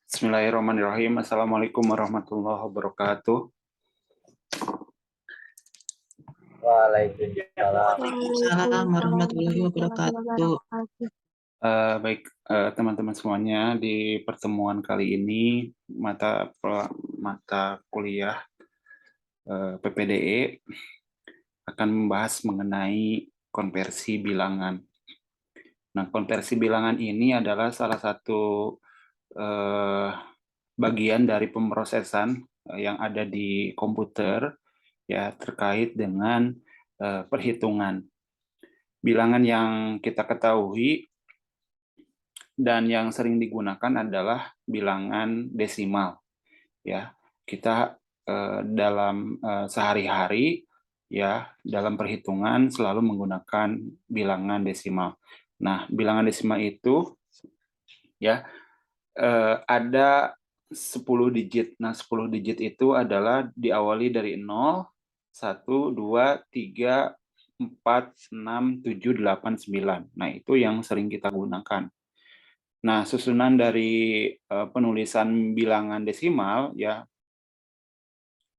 Bismillahirrahmanirrahim. Assalamualaikum warahmatullahi wabarakatuh. Waalaikumsalam. Waalaikumsalam warahmatullahi wabarakatuh. Baik, teman-teman semuanya, di pertemuan kali ini mata kuliah PPDE akan membahas mengenai konversi bilangan. Nah, konversi bilangan ini adalah salah satu bagian dari pemrosesan yang ada di komputer ya terkait dengan perhitungan. Bilangan yang kita ketahui dan yang sering digunakan adalah bilangan desimal. Ya, kita dalam sehari-hari ya dalam perhitungan selalu menggunakan bilangan desimal. Nah, bilangan desimal itu ya ada 10 digit. Nah, 10 digit itu adalah diawali dari 0, 1, 2, 3, 4, 6, 7, 8, 9. Nah, itu yang sering kita gunakan. Nah, susunan dari penulisan bilangan desimal ya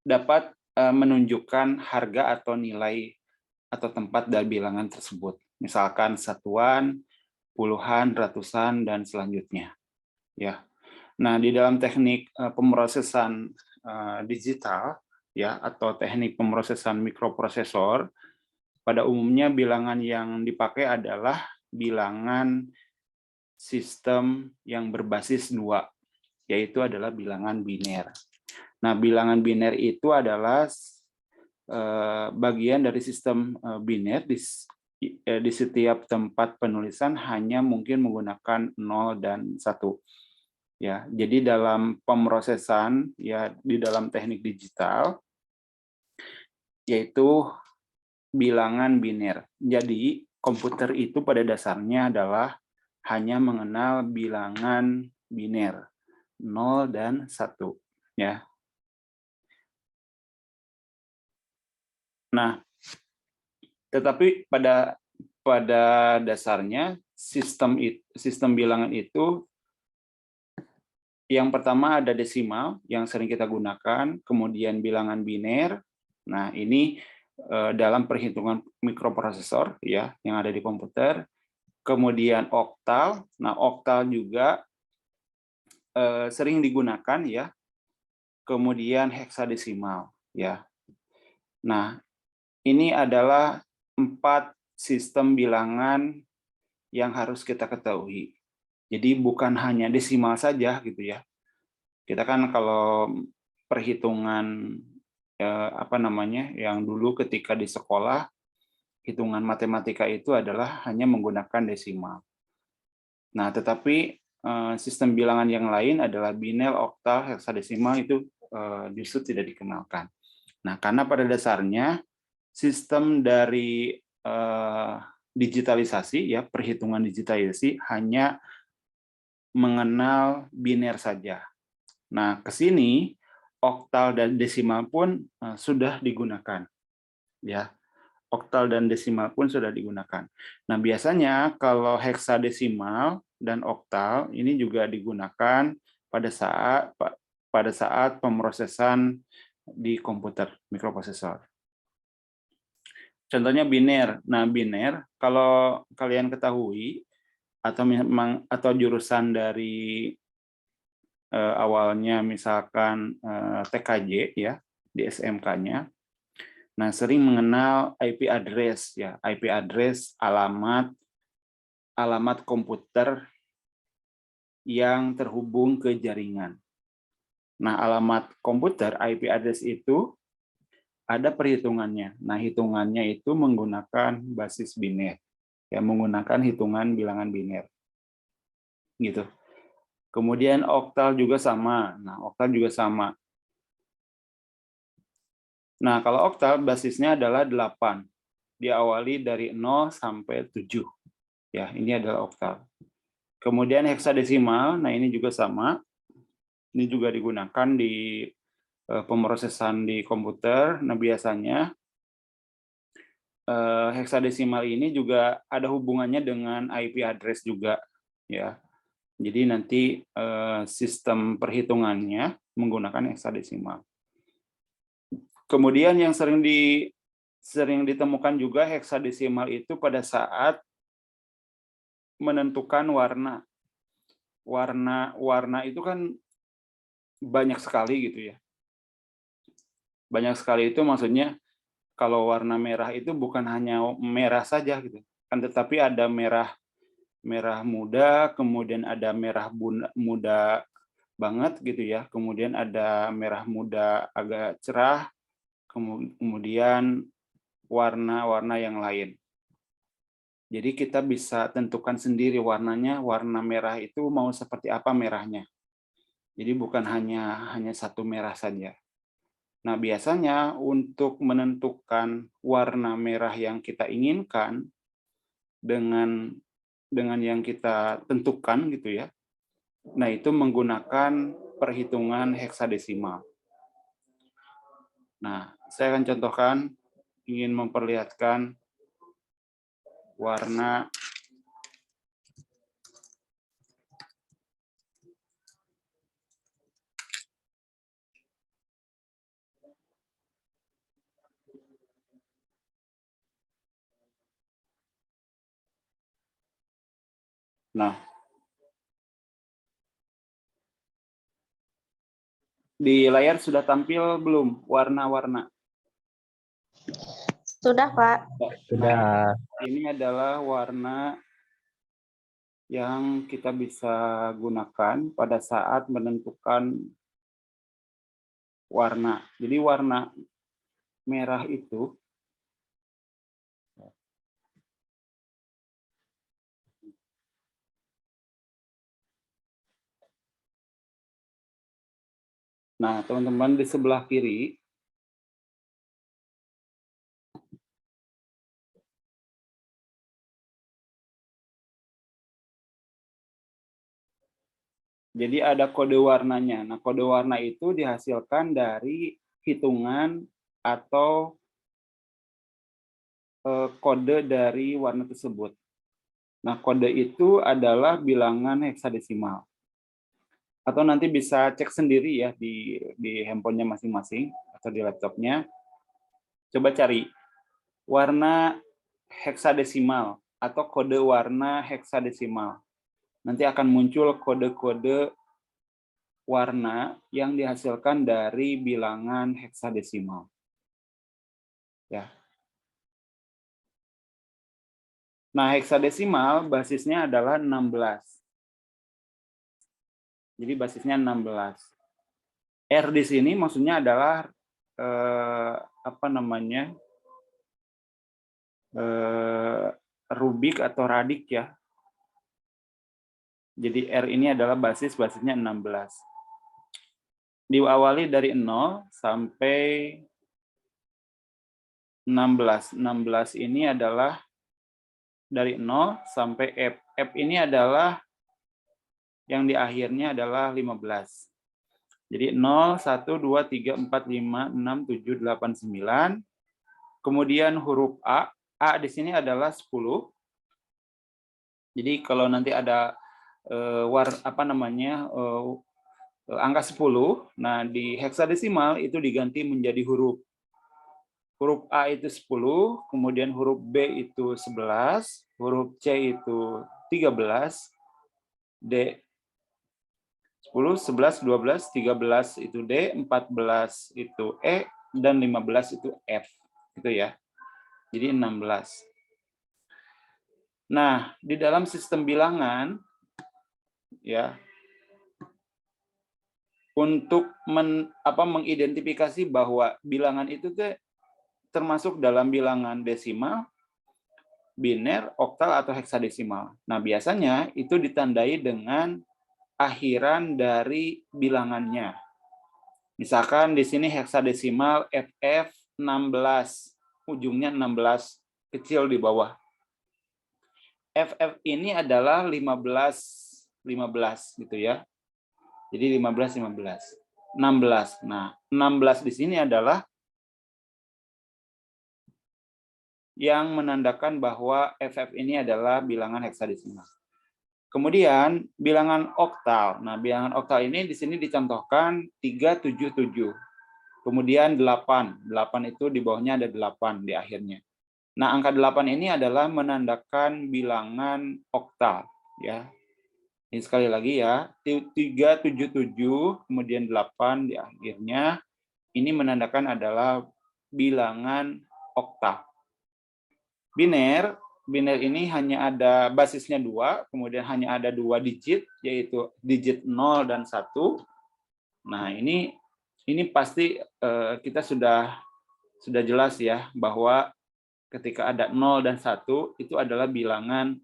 dapat menunjukkan harga atau nilai atau tempat dari bilangan tersebut. Misalkan satuan, puluhan, ratusan, dan selanjutnya. Ya. Nah, di dalam teknik pemrosesan digital ya atau teknik pemrosesan mikroprosesor, pada umumnya bilangan yang dipakai adalah bilangan sistem yang berbasis 2, yaitu adalah bilangan biner. Nah, bilangan biner itu adalah bagian dari sistem biner di setiap tempat penulisan hanya mungkin menggunakan 0 dan 1. Ya, jadi dalam pemrosesan ya di dalam teknik digital yaitu bilangan biner. Jadi komputer itu pada dasarnya adalah hanya mengenal bilangan biner 0 dan 1 ya. Nah, tetapi pada dasarnya sistem bilangan itu yang pertama ada desimal yang sering kita gunakan, kemudian bilangan biner. Nah, ini dalam perhitungan mikroprosesor ya yang ada di komputer. Kemudian oktal. Nah, oktal juga sering digunakan ya. Kemudian heksadesimal ya. Nah, ini adalah 4 sistem bilangan yang harus kita ketahui. Jadi bukan hanya desimal saja gitu ya. Kita kan kalau perhitungan yang dulu ketika di sekolah hitungan matematika itu adalah hanya menggunakan desimal. Nah, tetapi sistem bilangan yang lain adalah biner, oktal, heksadesimal itu justru tidak dikenalkan. Nah, karena pada dasarnya sistem dari digitalisasi ya perhitungan digitalisasi hanya mengenal biner saja. Nah, ke sini oktal dan desimal pun sudah digunakan. Ya. Oktal dan desimal pun sudah digunakan. Nah, biasanya kalau heksadesimal dan oktal ini juga digunakan pada saat pemrosesan di komputer mikroprosesor. Contohnya biner. Nah, biner kalau kalian ketahui atau jurusan dari awalnya misalkan TKJ ya di SMK-nya. Nah, sering mengenal IP address ya, IP address alamat komputer yang terhubung ke jaringan. Nah, alamat komputer IP address itu ada perhitungannya. Nah, hitungannya itu menggunakan basis biner. Ya, menggunakan hitungan bilangan biner. Gitu. Kemudian oktal juga sama. Nah, oktal juga sama. Nah, kalau oktal basisnya adalah 8. Diawali dari 0 sampai 7. Ya, ini adalah oktal. Kemudian heksadesimal, nah ini juga sama. Ini juga digunakan di pemrosesan di komputer. Nah, biasanya heksadesimal ini juga ada hubungannya dengan IP address juga, ya. Jadi nanti sistem perhitungannya menggunakan heksadesimal. Kemudian yang sering ditemukan juga heksadesimal itu pada saat menentukan warna. Warna itu kan banyak sekali gitu ya. Banyak sekali itu maksudnya kalau warna merah itu bukan hanya merah saja gitu. Kan tetapi ada merah muda, kemudian ada merah muda banget gitu ya. Kemudian ada merah muda agak cerah, kemudian warna-warna yang lain. Jadi kita bisa tentukan sendiri warnanya, warna merah itu mau seperti apa merahnya. Jadi bukan hanya satu merah saja. Nah, biasanya untuk menentukan warna merah yang kita inginkan dengan yang kita tentukan gitu ya. Nah, itu menggunakan perhitungan heksadesimal. Nah, saya akan contohkan, ingin memperlihatkan warna Nah, di layar sudah tampil belum warna-warna? Sudah, Pak. Sudah. Ini adalah warna yang kita bisa gunakan pada saat menentukan warna. Jadi warna merah itu Nah, teman-teman di sebelah kiri jadi ada kode warnanya. Nah, kode warna itu dihasilkan dari hitungan atau kode dari warna tersebut. Nah, kode itu adalah bilangan heksadesimal. Atau nanti bisa cek sendiri ya di handphonenya masing-masing atau di laptopnya. Coba cari warna heksadesimal atau kode warna heksadesimal. Nanti akan muncul kode-kode warna yang dihasilkan dari bilangan heksadesimal. Ya. Nah, heksadesimal basisnya adalah 16. Jadi basisnya 16. R di sini maksudnya adalah rubik atau radik ya. Jadi R ini adalah basisnya 16. Diawali dari 0 sampai 16. 16 ini adalah dari 0 sampai F. F ini adalah yang di akhirnya adalah 15. Jadi 0, 1, 2, 3, 4, 5, 6, 7, 8, 9. Kemudian huruf A. A di sini adalah 10. Jadi kalau nanti ada angka 10, nah di heksadesimal itu diganti menjadi huruf. Huruf A itu 10, kemudian huruf B itu 11, huruf C itu 13, D 10, 11, 12, 13 itu D, 14 itu E, dan 15 itu F. Gitu ya. Jadi 16. Nah, di dalam sistem bilangan, ya, untuk mengidentifikasi bahwa bilangan itu termasuk dalam bilangan desimal, biner, oktal, atau heksadesimal. Nah, biasanya itu ditandai dengan akhiran dari bilangannya. Misalkan di sini heksadesimal FF 16, ujungnya 16 kecil di bawah. FF ini adalah 15 gitu ya. Jadi 15 16. Nah, 16 di sini adalah yang menandakan bahwa FF ini adalah bilangan heksadesimal. Kemudian bilangan oktal. Nah, bilangan oktal ini di sini dicontohkan 377. Kemudian 8. 8 itu di bawahnya ada 8 di akhirnya. Nah, angka 8 ini adalah menandakan bilangan oktal, ya. Ini sekali lagi ya, 377 kemudian 8 di akhirnya, ini menandakan adalah bilangan oktal. Biner ini hanya ada basisnya 2, kemudian hanya ada 2 digit, yaitu digit 0 dan 1. Nah, ini pasti kita sudah jelas ya, bahwa ketika ada 0 dan 1, itu adalah bilangan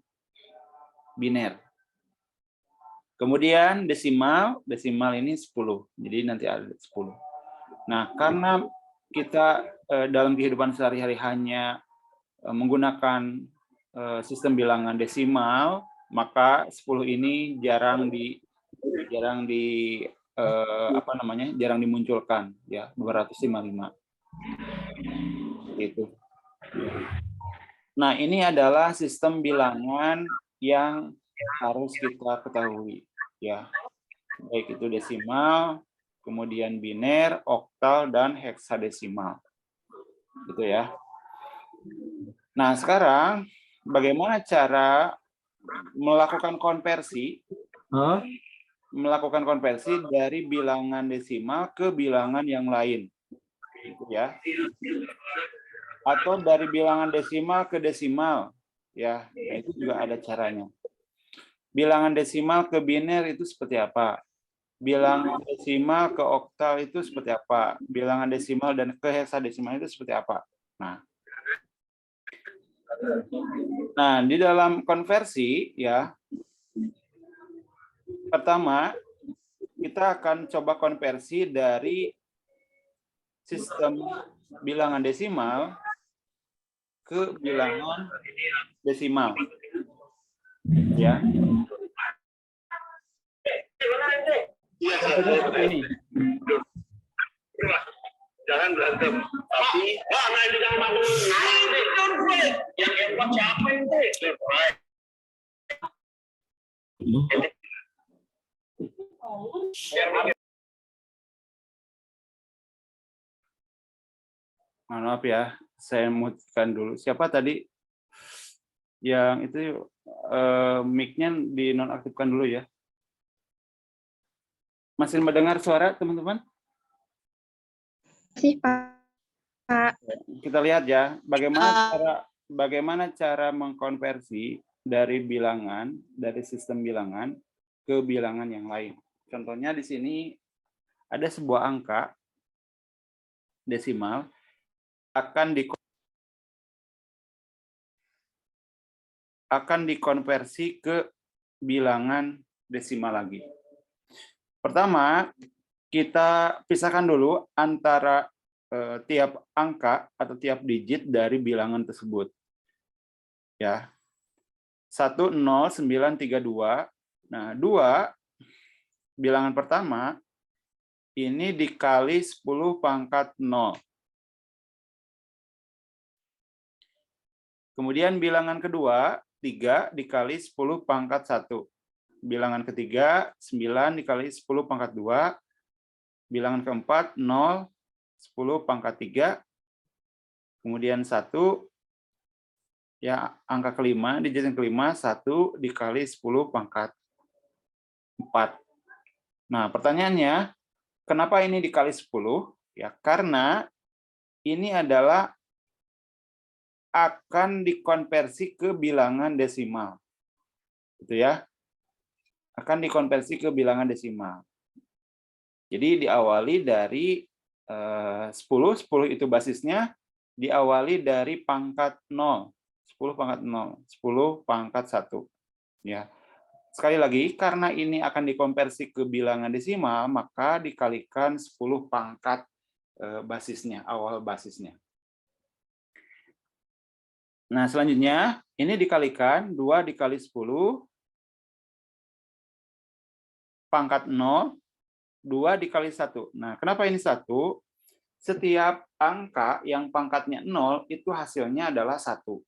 biner. Kemudian desimal ini 10. Jadi nanti ada 10. Nah, karena kita dalam kehidupan sehari-hari hanya menggunakan sistem bilangan desimal, maka 10 ini jarang dimunculkan ya, 255. Itu. Nah, ini adalah sistem bilangan yang harus kita ketahui ya, baik itu desimal, kemudian biner, oktal, dan heksadesimal gitu ya. Nah, sekarang bagaimana cara melakukan konversi dari bilangan desimal ke bilangan yang lain gitu ya, atau dari bilangan desimal ke desimal ya. Nah, itu juga ada caranya. Bilangan desimal ke biner itu seperti apa? Bilangan desimal ke oktal itu seperti apa? Bilangan desimal dan ke heksadesimal itu seperti apa? Nah, di dalam konversi ya, pertama kita akan coba konversi dari sistem bilangan desimal ke bilangan desimal. Ya. Seperti ini. Jangan berantem. Tapi, nanti jangan bangun. Yang hebat siapa itu? Maaf ya, saya mutkan dulu. Siapa tadi yang itu mic-nya dinonaktifkan dulu ya. Masih mendengar suara teman-teman? Masih, Pak. Kita lihat ya, bagaimana cara mengkonversi dari sistem bilangan ke bilangan yang lain. Contohnya di sini ada sebuah angka desimal akan dikonversi ke bilangan desimal lagi. Pertama, kita pisahkan dulu antara tiap angka atau tiap digit dari bilangan tersebut. Ya. 10932. Nah, 2 bilangan pertama ini dikali 10 pangkat 0. Kemudian bilangan kedua 3 dikali 10 pangkat 1. Bilangan ketiga 9 dikali 10 pangkat 2. Bilangan keempat 0, 10 pangkat 3. Kemudian 1, ya angka kelima, digit yang kelima 1 dikali 10 pangkat 4. Nah, pertanyaannya, kenapa ini dikali 10? Ya, karena ini adalah akan dikonversi ke bilangan desimal. Gitu ya. Akan dikonversi ke bilangan desimal. Jadi diawali dari 10 itu basisnya, diawali dari pangkat 0. 10 pangkat 0, 10 pangkat 1. Ya. Sekali lagi, karena ini akan dikonversi ke bilangan desimal, maka dikalikan 10 pangkat basisnya, awal basisnya. Nah, selanjutnya, ini dikalikan 2 dikali 10, pangkat 0, 2 dikali 1. Nah, kenapa ini 1? Setiap angka yang pangkatnya 0, itu hasilnya adalah 1.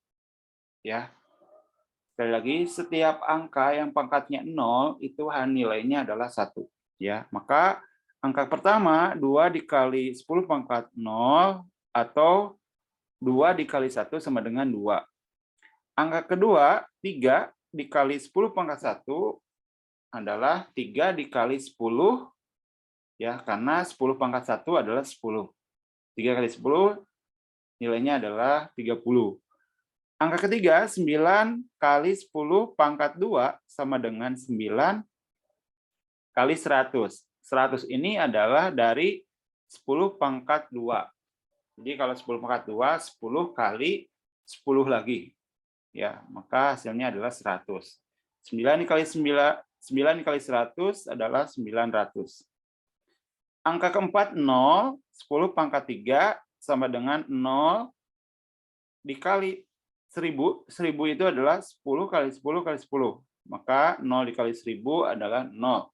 Ya. Sekali lagi, setiap angka yang pangkatnya 0 itu nilainya adalah 1. Ya, maka angka pertama 2 dikali 10 pangkat 0 atau 2 dikali 1 sama dengan 2. Angka kedua 3 dikali 10 pangkat 1 adalah 3 dikali 10, ya, karena 10 pangkat 1 adalah 10. 3 kali 10 nilainya adalah 30. Angka ketiga, 9 kali 10 pangkat 2 sama dengan 9 kali 100. 100 ini adalah dari 10 pangkat 2. Jadi kalau 10 pangkat 2, 10 kali 10 lagi. Ya, maka hasilnya adalah 100. 9 dikali 9 dikali 100 adalah 900. Angka keempat 0, 10 pangkat 3 sama dengan 0 dikali 1000. 1000 itu adalah 10 kali 10 kali 10. Maka 0 dikali 1000 adalah 0.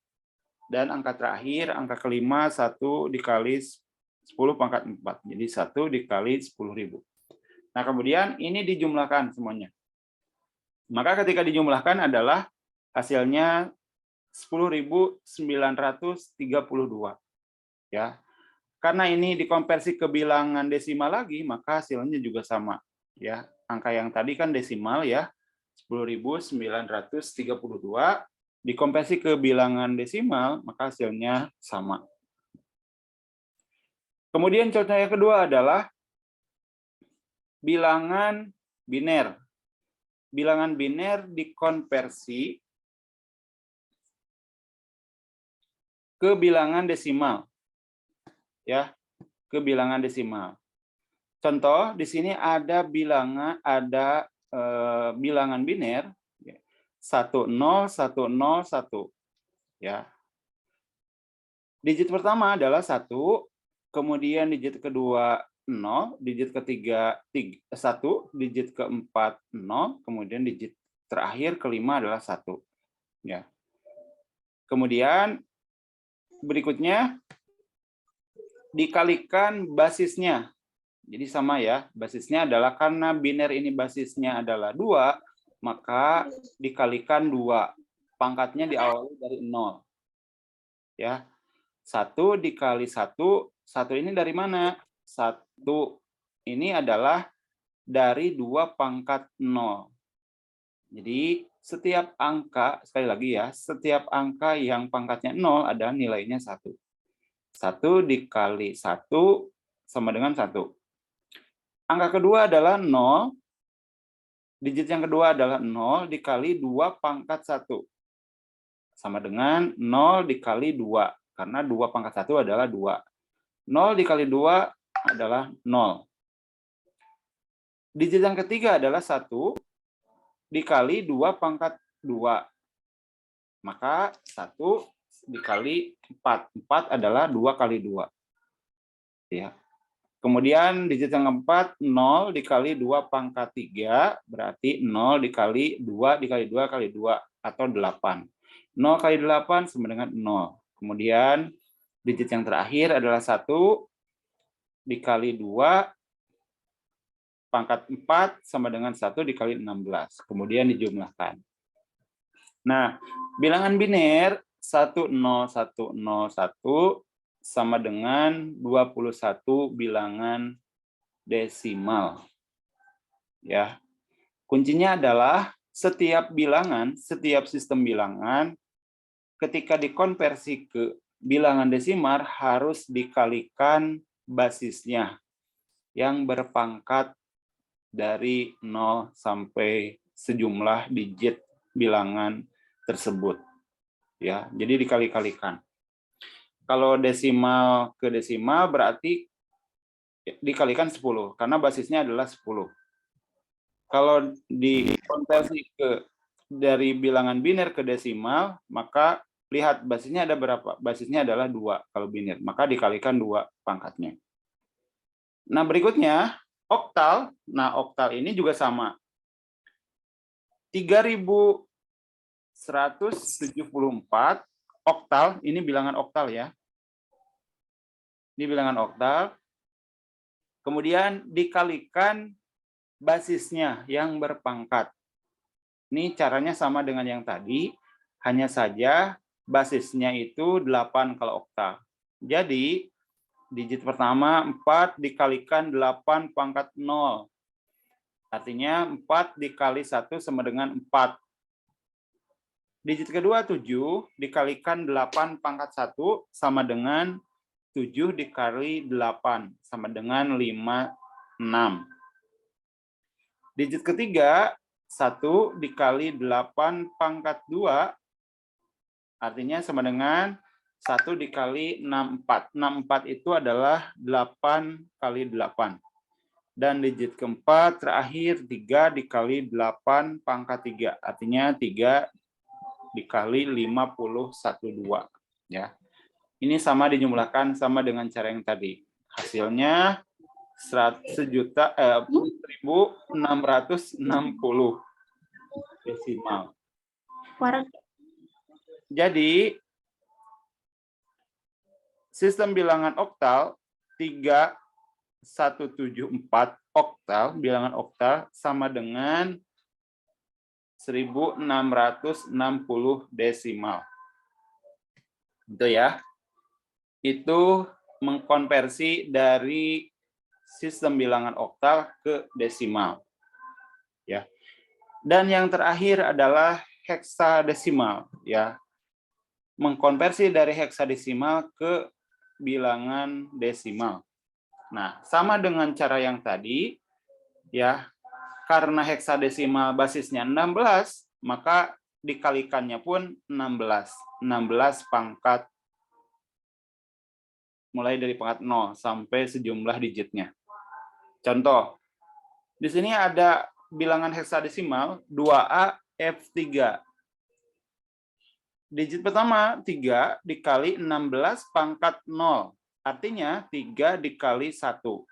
Dan angka terakhir, angka kelima 1 dikali 10 pangkat 4. Jadi 1 dikali 10.000. Nah, kemudian ini dijumlahkan semuanya. Maka ketika dijumlahkan adalah hasilnya 10.932. Ya. Karena ini dikonversi ke bilangan desimal lagi, maka hasilnya juga sama. Ya, angka yang tadi kan desimal ya, 10.932 dikonversi ke bilangan desimal, maka hasilnya sama. Kemudian contoh yang kedua adalah bilangan biner. Bilangan biner dikonversi ke bilangan desimal. Ya, ke bilangan desimal. Contoh di sini ada bilangan biner 10101, ya. Digit pertama adalah 1, kemudian digit kedua 0, digit ketiga 1, digit keempat 0, kemudian digit terakhir kelima adalah 1. Ya. Kemudian berikutnya dikalikan basisnya. Jadi sama ya, basisnya adalah karena biner ini basisnya adalah 2, maka dikalikan 2. Pangkatnya diawali dari 0. Ya. 1 dikali 1, 1 ini dari mana? 1 ini adalah dari 2 pangkat 0. Jadi setiap angka, sekali lagi ya, setiap angka yang pangkatnya 0 adalah nilainya 1. 1 dikali 1 sama dengan 1. Angka kedua adalah 0, digit yang kedua adalah 0 dikali 2 pangkat 1. Sama dengan 0 dikali 2, karena 2 pangkat 1 adalah 2. 0 dikali 2 adalah 0. Digit yang ketiga adalah 1 dikali 2 pangkat 2. Maka 1 dikali 4. 4 adalah 2 kali 2. Ya. Kemudian digit yang keempat, 0 dikali 2 pangkat 3, berarti 0 dikali 2 dikali 2 kali 2, atau 8. 0 kali 8 sama dengan 0. Kemudian digit yang terakhir adalah 1 dikali 2 pangkat 4 sama dengan 1 dikali 16. Kemudian dijumlahkan. Nah, bilangan biner 10101 sama dengan 21 bilangan desimal. Ya. Kuncinya adalah setiap bilangan, setiap sistem bilangan ketika dikonversi ke bilangan desimal harus dikalikan basisnya yang berpangkat dari 0 sampai sejumlah digit bilangan tersebut. Ya, jadi dikali-kalikan. Kalau desimal ke desimal berarti dikalikan 10, karena basisnya adalah 10. Kalau dikonversi dari bilangan biner ke desimal, maka lihat basisnya ada berapa? Basisnya adalah 2 kalau biner, maka dikalikan 2 pangkatnya. Nah, berikutnya oktal. Nah, oktal ini juga sama. 3174 oktal, ini bilangan oktal ya. Ini bilangan oktal. Kemudian dikalikan basisnya yang berpangkat. Ini caranya sama dengan yang tadi, hanya saja basisnya itu 8 kalau oktal. Jadi, digit pertama 4 dikalikan 8 pangkat 0. Artinya 4 dikali 1 sama dengan 4. Digit kedua 7 dikalikan 8 pangkat 1 sama dengan 7 dikali 8 sama dengan 56. Digit ketiga 1 dikali 8 pangkat 2 artinya sama dengan 1 dikali 64. 64 itu adalah 8 kali 8. Dan digit keempat terakhir 3 dikali 8 pangkat 3. Artinya 3 dikali 50/2. Ya. Ini sama dijumlahkan sama dengan cara yang tadi. Hasilnya 1.660 desimal. Jadi, sistem bilangan oktal 3174 oktal, bilangan oktal sama dengan 1.660 desimal. Itu ya. Itu mengkonversi dari sistem bilangan oktal ke desimal. Ya. Dan yang terakhir adalah heksadesimal, ya. Mengkonversi dari heksadesimal ke bilangan desimal. Nah, sama dengan cara yang tadi, ya. Karena heksadesimal basisnya 16, maka dikalikannya pun 16. 16 pangkat mulai dari pangkat 0 sampai sejumlah digitnya. Contoh, di sini ada bilangan heksadesimal 2A F3. Digit pertama 3 dikali 16 pangkat 0. Artinya 3 dikali 1.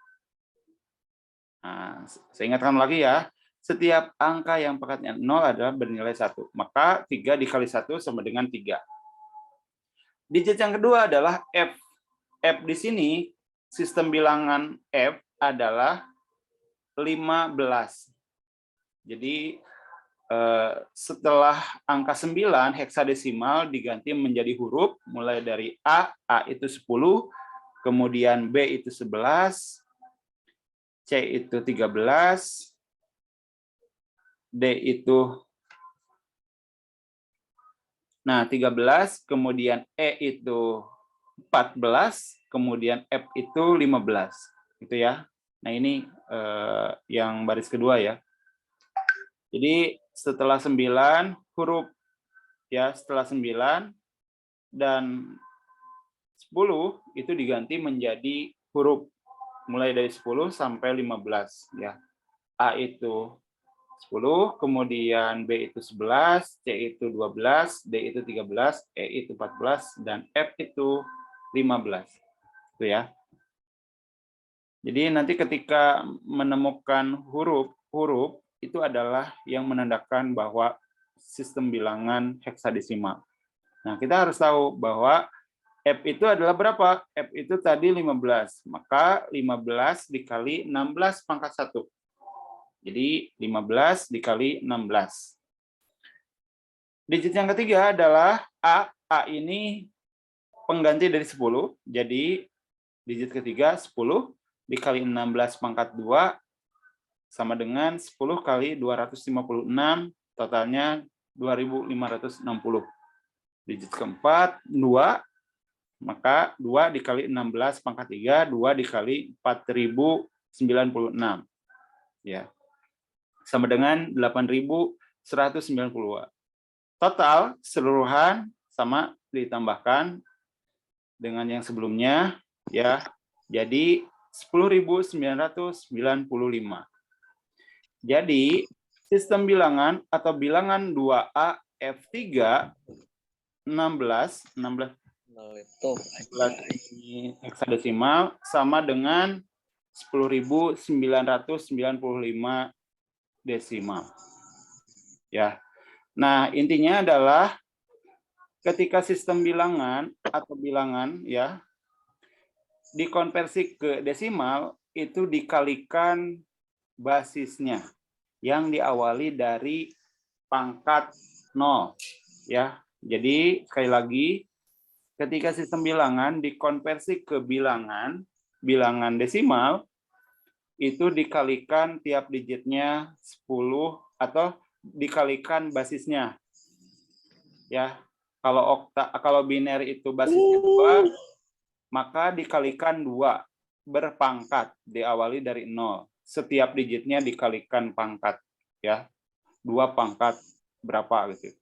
Nah, saya ingatkan lagi ya, setiap angka yang pangkatnya 0 adalah bernilai 1. Maka 3 dikali 1 sama dengan 3. Digit yang kedua adalah F. F di sini, sistem bilangan F adalah 15. Jadi, setelah angka 9, heksadesimal diganti menjadi huruf, mulai dari A itu 10, kemudian B itu 11, C itu 13, D itu 13, kemudian E itu 14, kemudian F itu 15. Gitu ya. Nah, ini yang baris kedua ya. Jadi setelah 9 huruf ya, setelah 9 dan 10 itu diganti menjadi huruf mulai dari 10 sampai 15 ya. A itu 10, kemudian B itu 11, C itu 12, D itu 13, E itu 14 dan F itu 15. Itu ya. Jadi nanti ketika menemukan huruf itu adalah yang menandakan bahwa sistem bilangan heksadesimal. Nah, kita harus tahu bahwa F itu adalah berapa? F itu tadi 15. Maka 15 dikali 16 pangkat 1. Jadi 15 dikali 16. Digit yang ketiga adalah A. A ini pengganti dari 10. Jadi digit ketiga 10 dikali 16 pangkat 2 sama dengan 10 kali 256, totalnya 2.560. Digit keempat 2, maka 2 dikali 16 pangkat 3, 2 dikali 4.096. Ya. Sama dengan 8.190. Total keseluruhan sama ditambahkan dengan yang sebelumnya ya. Jadi 10.995. Jadi sistem bilangan atau bilangan 2A F3 16 heksadesimal sama dengan 10.995 desimal. Ya. Nah, intinya adalah ketika sistem bilangan atau bilangan ya dikonversi ke desimal itu dikalikan basisnya yang diawali dari pangkat 0. Ya, jadi sekali lagi, ketika sistem bilangan dikonversi ke bilangan desimal, itu dikalikan tiap digitnya 10 atau dikalikan basisnya. Ya, kalau biner itu basisnya 2, maka dikalikan 2 berpangkat, diawali dari 0. Setiap digitnya dikalikan pangkat, ya. 2 pangkat berapa gitu.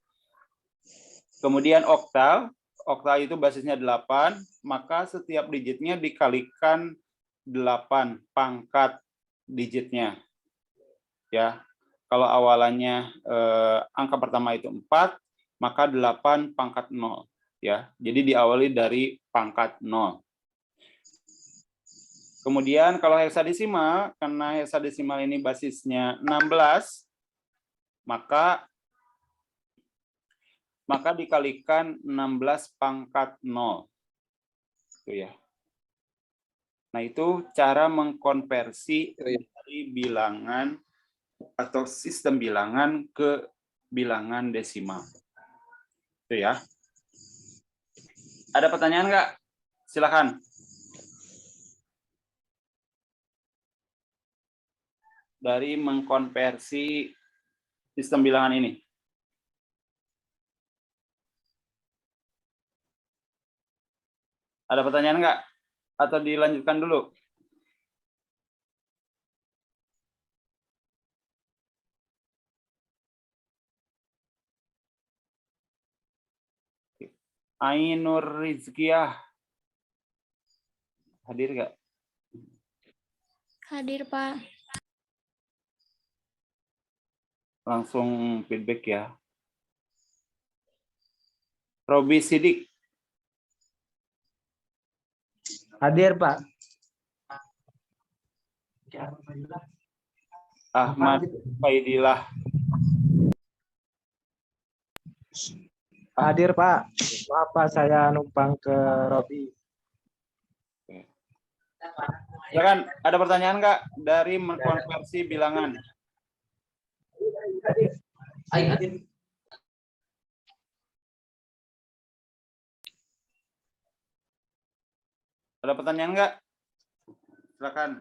Kemudian oktal itu basisnya 8, maka setiap digitnya dikalikan 8 pangkat digitnya. Ya. Kalau awalannya angka pertama itu 4, maka 8 pangkat 0, ya. Jadi diawali dari pangkat 0. Kemudian kalau heksadesimal, karena heksadesimal ini basisnya 16, maka dikalikan 16 pangkat 0. Itu ya. Nah, itu cara mengkonversi dari bilangan atau sistem bilangan ke bilangan desimal. Itu ya. Ada pertanyaan nggak? Silakan. Dari mengkonversi sistem bilangan ini. Ada pertanyaan nggak? Atau dilanjutkan dulu? Ainur Rizkiah. Hadir nggak? Hadir, Pak. Langsung feedback ya. Robi Sidik. Hadir, Pak. Ahmad Faidillah. Hadir, Pak. Maaf, Pak, saya numpang ke Robi. Silakan, ada pertanyaan nggak dari mengkonversi bilangan? Ada pertanyaan nggak? Silakan.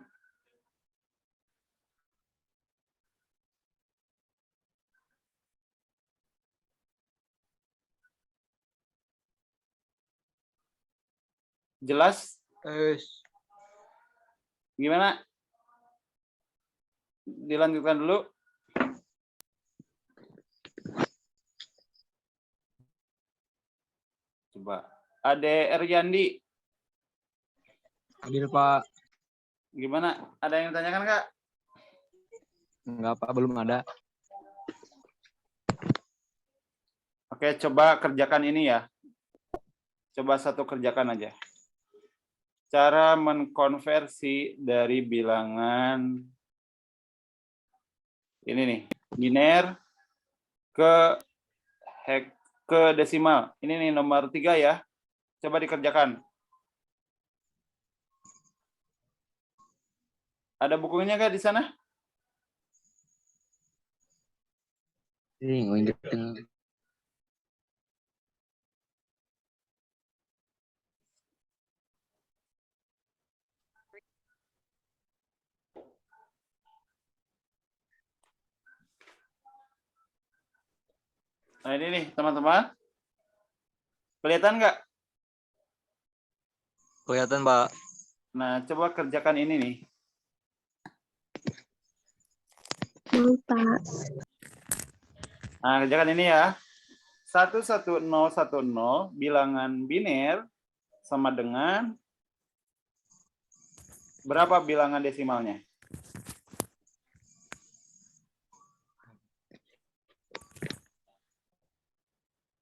Jelas? Gimana? Dilanjutkan dulu. Coba. Ade Eryandi. Hadir, Pak. Gimana? Ada yang tanyakan nggak? Enggak, Pak, belum ada. Oke, coba kerjakan ini ya. Coba satu kerjakan aja. Cara mengkonversi dari bilangan ini nih, biner ke desimal. Ini nih nomor 3 ya. Coba dikerjakan. Ada bukunya nggak di sana? Nah ini nih teman-teman. Kelihatan nggak? Kelihatan, Pak. Nah coba kerjakan ini nih. Pak. Nah kerjakan ini ya. 11010 bilangan biner sama dengan berapa bilangan desimalnya?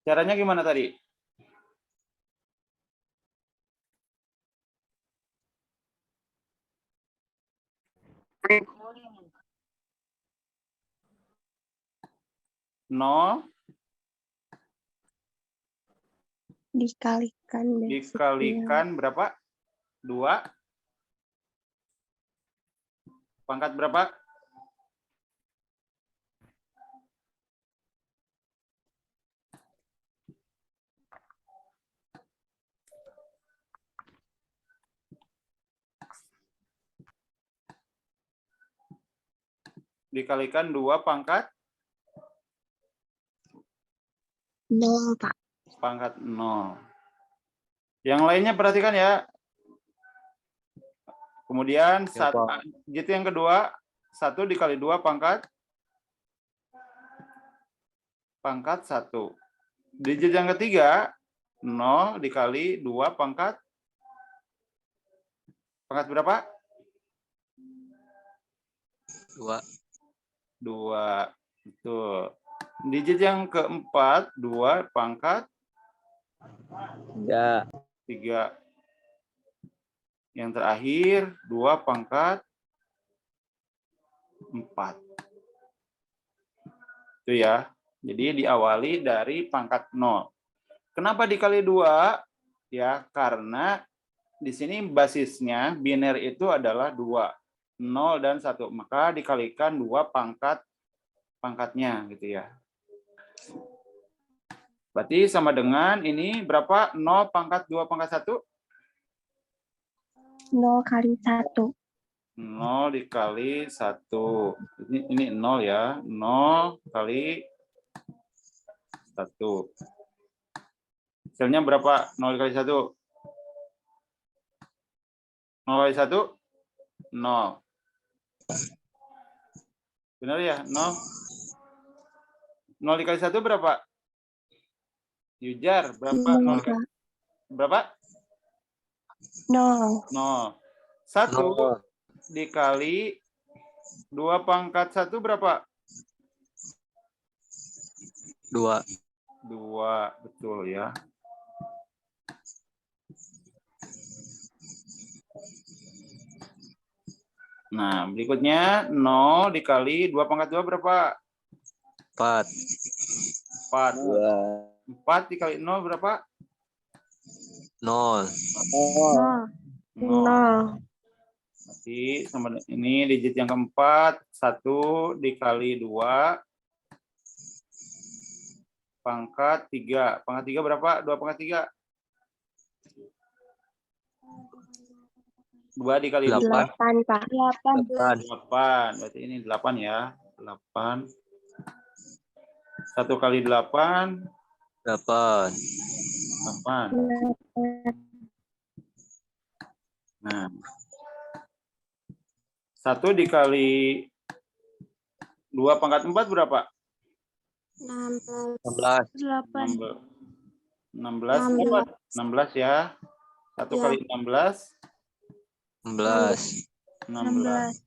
Caranya gimana tadi? Nol dikalikan berapa? 2. Pangkat berapa? dikalikan 2 pangkat 0, Pak. pangkat 0. Yang lainnya perhatikan ya. Kemudian Ya, Pak. gitu yang kedua, 1 dikali 2 pangkat 1. Digit yang ketiga, 0 dikali 2 pangkat berapa? 2. 2. Betul. Digit yang keempat, 2 pangkat 3. Yang terakhir, 2 pangkat 4. Itu ya. Jadi diawali dari pangkat 0. Kenapa dikali 2? Ya, karena di sini basisnya biner itu adalah 2. 0 dan 1. Maka dikalikan 2 pangkatnya gitu ya. Berarti sama dengan ini berapa? 0 pangkat 2 pangkat 1? 0 kali 1. 0 dikali 1. Ini 0 ya. 0 kali 1. Hasilnya berapa? 0 kali 1. 0 kali 1? 0. Benar ya? 0. 0 dikali 1 berapa? Yujar, berapa? 0, Pak. Berapa? 0. 0. 1 dikali 2 pangkat 1 berapa? 2. 2, betul ya. Nah, berikutnya 0 dikali 2 pangkat 2 berapa? 4. 4. 4 dikali 0 berapa? 0. 0. Berarti sama ini digit yang keempat, 1 dikali 2 pangkat 3. Pangkat 3 berapa? 2 pangkat 3. 2 dikali 2. 8, Pak. 8. 8. Berarti ini 8 ya. 8. 1 kali 8. 8. 8. Nah. 1 dikali 2 pangkat 4 berapa? 16. 16 berapa? 16 ya. 1 kali 16. 16. 16.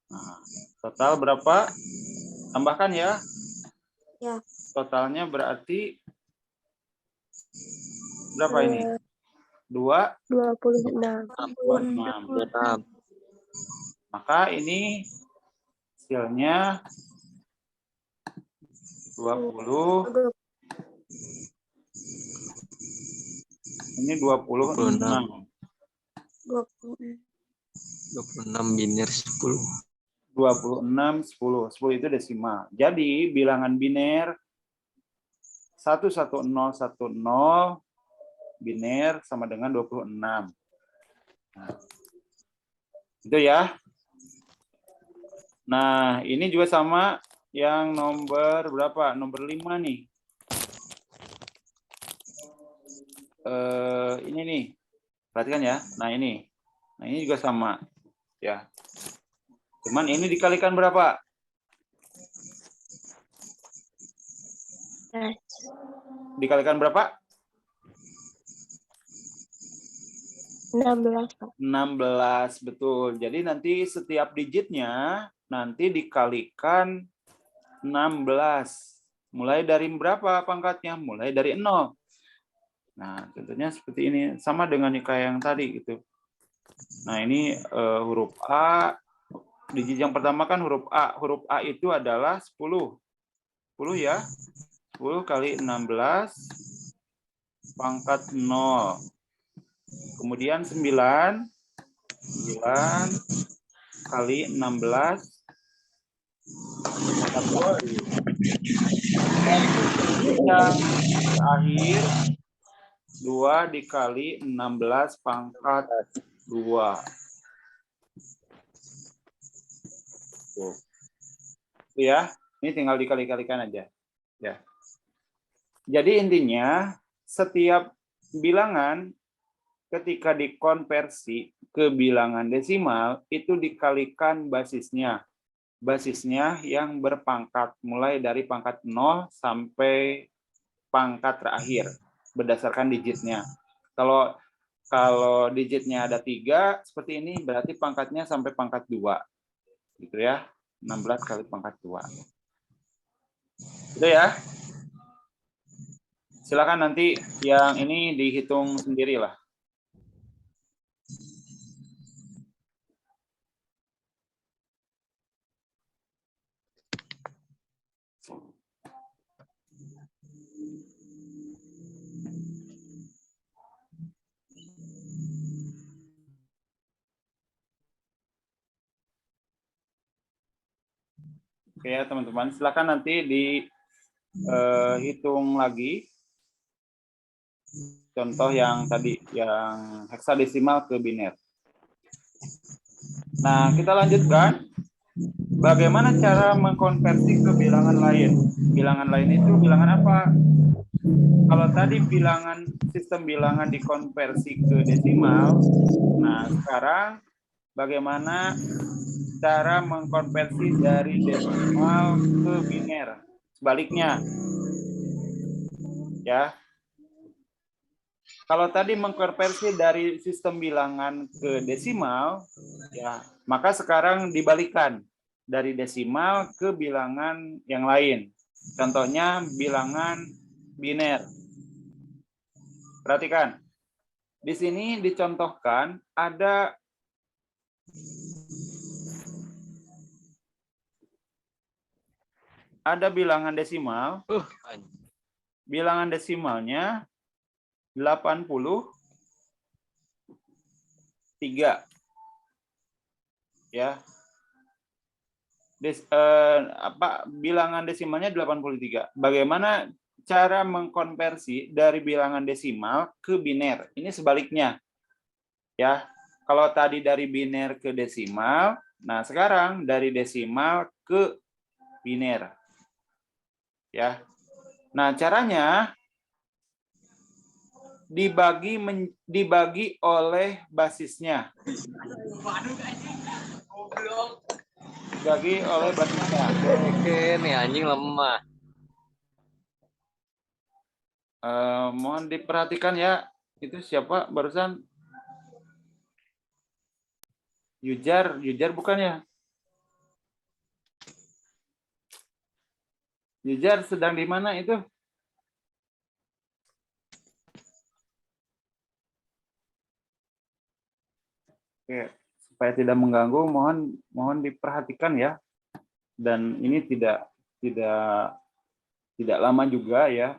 Nah, total berapa? Tambahkan ya. Ya. Totalnya berarti berapa ini? 2, 26. 26. Maka ini hasilnya 20. Ini 26. 26 biner 10. 26, 10. 10 itu desimal. Jadi bilangan biner 11010 biner sama dengan 26. Nah, itu ya. Nah, ini juga sama yang nomor berapa? Nomor 5 nih. Ini nih. Perhatikan ya. Nah, ini. Nah, ini juga sama. Ya. Cuman ini dikalikan berapa? 16. Dikalikan berapa? 16, Pak. 16, betul. Jadi nanti setiap digitnya nanti dikalikan 16. Mulai dari berapa pangkatnya? Mulai dari 0. Nah, contohnya seperti ini. Sama dengan kayak yang tadi gitu. Nah, ini huruf A. Digit yang pertama kan huruf A. Huruf A itu adalah 10. 10 ya. 10 kali 16 pangkat 0. Kemudian 9 kali 16 pangkat 1. Yang terakhir 2 dikali 16 pangkat 2. Tuh. Ya, ini tinggal dikali-kalikan aja. Ya. Jadi intinya setiap bilangan ketika dikonversi ke bilangan desimal itu dikalikan basisnya. Basisnya yang berpangkat mulai dari pangkat 0 sampai pangkat terakhir berdasarkan digitnya. Kalau digitnya ada 3 seperti ini berarti pangkatnya sampai pangkat 2. Gitu ya. 16 kali pangkat 2. Gitu ya. Silakan nanti yang ini dihitung sendirilah. Oke ya teman-teman, silakan nanti dihitung lagi contoh yang tadi, yang heksadesimal ke biner. Nah, kita lanjutkan. Bagaimana cara mengkonversi ke bilangan lain? Bilangan lain itu bilangan apa? Kalau tadi sistem bilangan dikonversi ke desimal, nah sekarang bagaimana cara mengkonversi dari desimal ke biner? Sebaliknya, ya. Kalau tadi mengkonversi dari sistem bilangan ke desimal, ya, maka sekarang dibalikan dari desimal ke bilangan yang lain. Contohnya bilangan biner. Perhatikan. Di sini dicontohkan ada bilangan desimal. Bilangan desimalnya 83. Ya. Bilangan desimalnya 83. Bagaimana cara mengkonversi dari bilangan desimal ke biner? Ini sebaliknya. Ya. Kalau tadi dari biner ke desimal, nah sekarang dari desimal ke biner. Ya. Nah, caranya dibagi oleh basisnya. Dibagi oleh basisnya. Oke, nih anjing lemah. Mohon diperhatikan ya. Itu siapa barusan? Yujar bukan ya? Yujar sedang di mana itu? Oke, supaya tidak mengganggu, mohon diperhatikan ya. Dan ini tidak lama juga ya.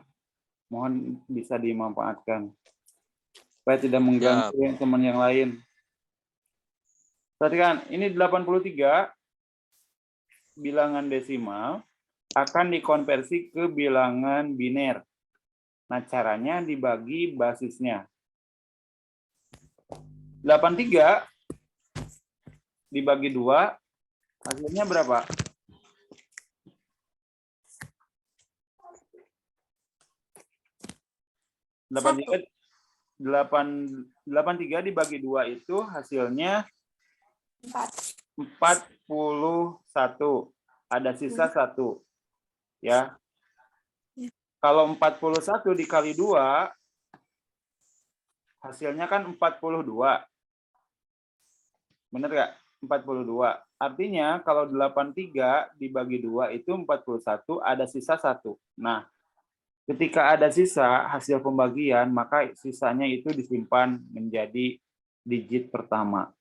Mohon bisa dimanfaatkan supaya tidak mengganggu teman yang lain. Perhatikan, ini 83 bilangan desimal akan dikonversi ke bilangan biner. Nah, caranya dibagi basisnya. 83 dibagi 2, hasilnya berapa? 83 dibagi 2 itu hasilnya 41. Ada sisa 1. Ya. Kalau 41 dikali 2, hasilnya kan 42. Benar nggak? 42. Artinya kalau 83 dibagi 2 itu 41, ada sisa 1. Nah, ketika ada sisa hasil pembagian, maka sisanya itu disimpan menjadi digit pertama.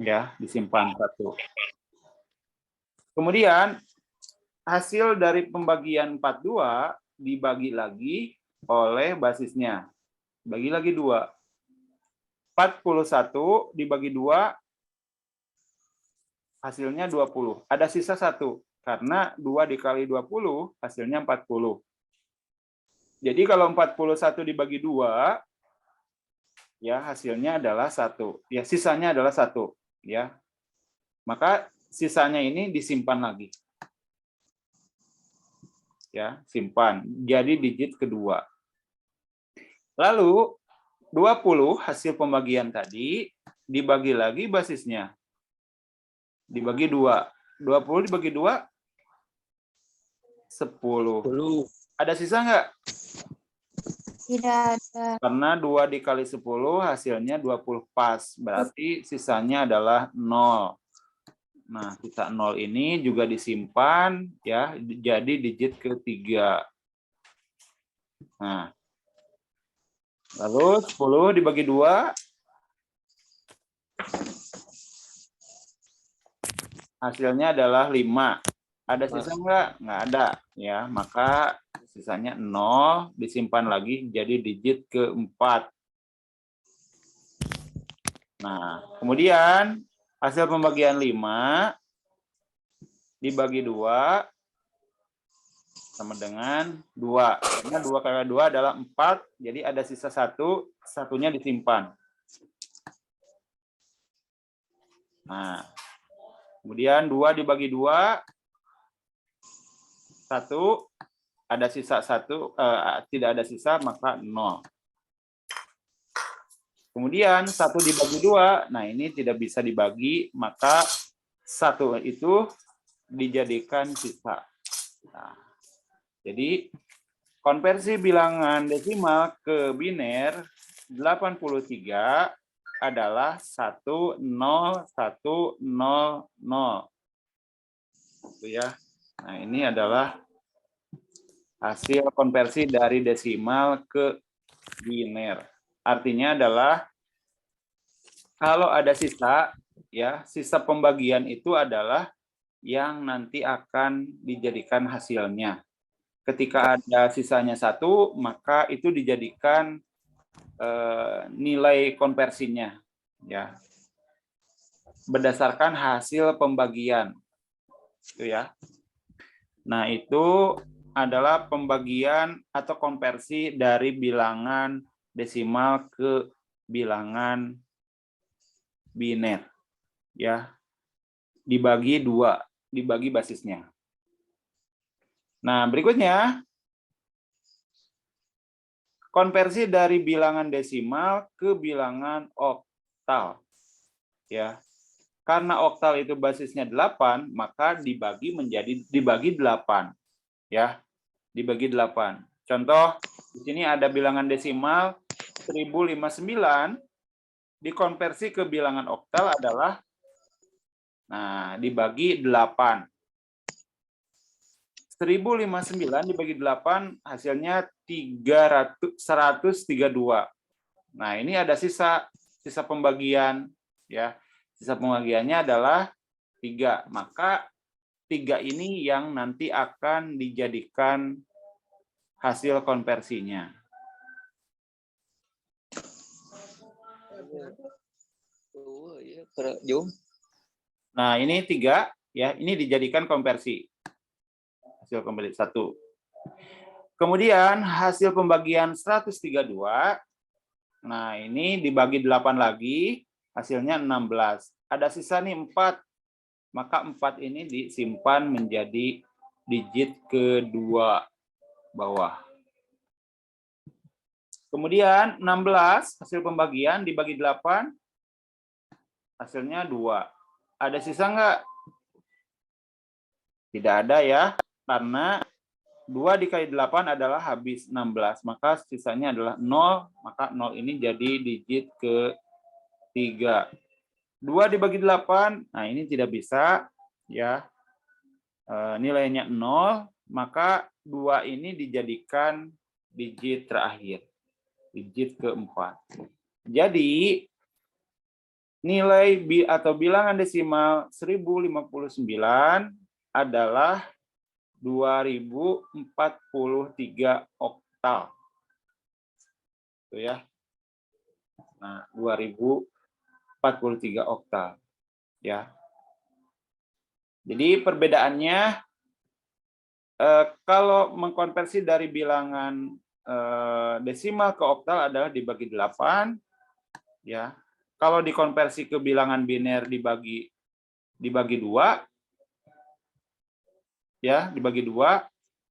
Ya, disimpan 1. Kemudian hasil dari pembagian 42 dibagi lagi oleh basisnya. Bagi lagi 2. 41 dibagi 2 hasilnya 20. Ada sisa 1 karena 2 dikali 20 hasilnya 40. Jadi kalau 41 dibagi 2 ya hasilnya adalah 1. Ya sisanya adalah 1 ya. Maka sisanya ini disimpan lagi. Ya, simpan. Jadi digit kedua. Lalu 20 hasil pembagian tadi dibagi lagi basisnya. Dibagi 2. 20 dibagi 2 10. Ada sisa nggak? Tidak ada. Karena 2 dikali 10 hasilnya 20 pas. Berarti sisanya adalah 0. Nah, sisa 0 ini juga disimpan ya, jadi digit ketiga. Nah. Lalu 10 dibagi 2 hasilnya adalah 5. Ada sisa nggak? Nggak ada ya, maka sisanya 0 disimpan lagi jadi digit keempat. Nah, kemudian hasil pembagian 5 dibagi 2 sama dengan 2. Karena 2 kali 2 adalah 4, jadi ada sisa 1, satunya disimpan. Nah, kemudian 2 dibagi 2, 1, ada sisa 1, tidak ada sisa, maka 0. Kemudian 1 dibagi 2, nah ini tidak bisa dibagi, maka 1 itu dijadikan sisa. Nah, jadi konversi bilangan desimal ke biner 83 adalah 10100. Itu ya. Nah, ini adalah hasil konversi dari desimal ke biner. Artinya adalah kalau ada sisa, ya, sisa pembagian itu adalah yang nanti akan dijadikan hasilnya. Ketika ada sisanya 1, maka itu dijadikan nilai konversinya, ya, berdasarkan hasil pembagian, itu ya. Nah, itu adalah pembagian atau konversi dari bilangan desimal ke bilangan biner, ya, dibagi 2, dibagi basisnya. Nah, berikutnya konversi dari bilangan desimal ke bilangan oktal, ya. Karena oktal itu basisnya 8, maka dibagi 8, ya, dibagi 8. Contoh, di sini ada bilangan desimal 1059, dikonversi ke bilangan oktal adalah, nah, dibagi 8. 1059 dibagi 8 hasilnya 132. Nah, ini ada sisa pembagian, ya. Sisa pembagiannya adalah 3. Maka 3 ini yang nanti akan dijadikan hasil konversinya. Nah, ini 3, ya, ini dijadikan konversi. Hasil konversi 1. Kemudian hasil pembagian 132, nah ini dibagi 8 lagi, hasilnya 16. Ada sisa nih 4, maka 4 ini disimpan menjadi digit kedua bawah. Kemudian 16 hasil pembagian dibagi 8, hasilnya 2. Ada sisa nggak? Tidak ada ya, karena 2 dikali 8 adalah habis 16, maka sisanya adalah 0, maka 0 ini jadi digit ke-3. 2 dibagi 8, nah ini tidak bisa, ya, nilainya 0, maka 2 ini dijadikan digit terakhir, digit ke-4. Jadi, nilai atau bilangan desimal 1059 adalah 2043 oktal. Itu ya. Nah, 2043 oktal, ya. Jadi perbedaannya kalau mengkonversi dari bilangan desimal ke oktal adalah dibagi 8, ya. Kalau dikonversi ke bilangan biner dibagi dibagi 2, ya, dibagi 2.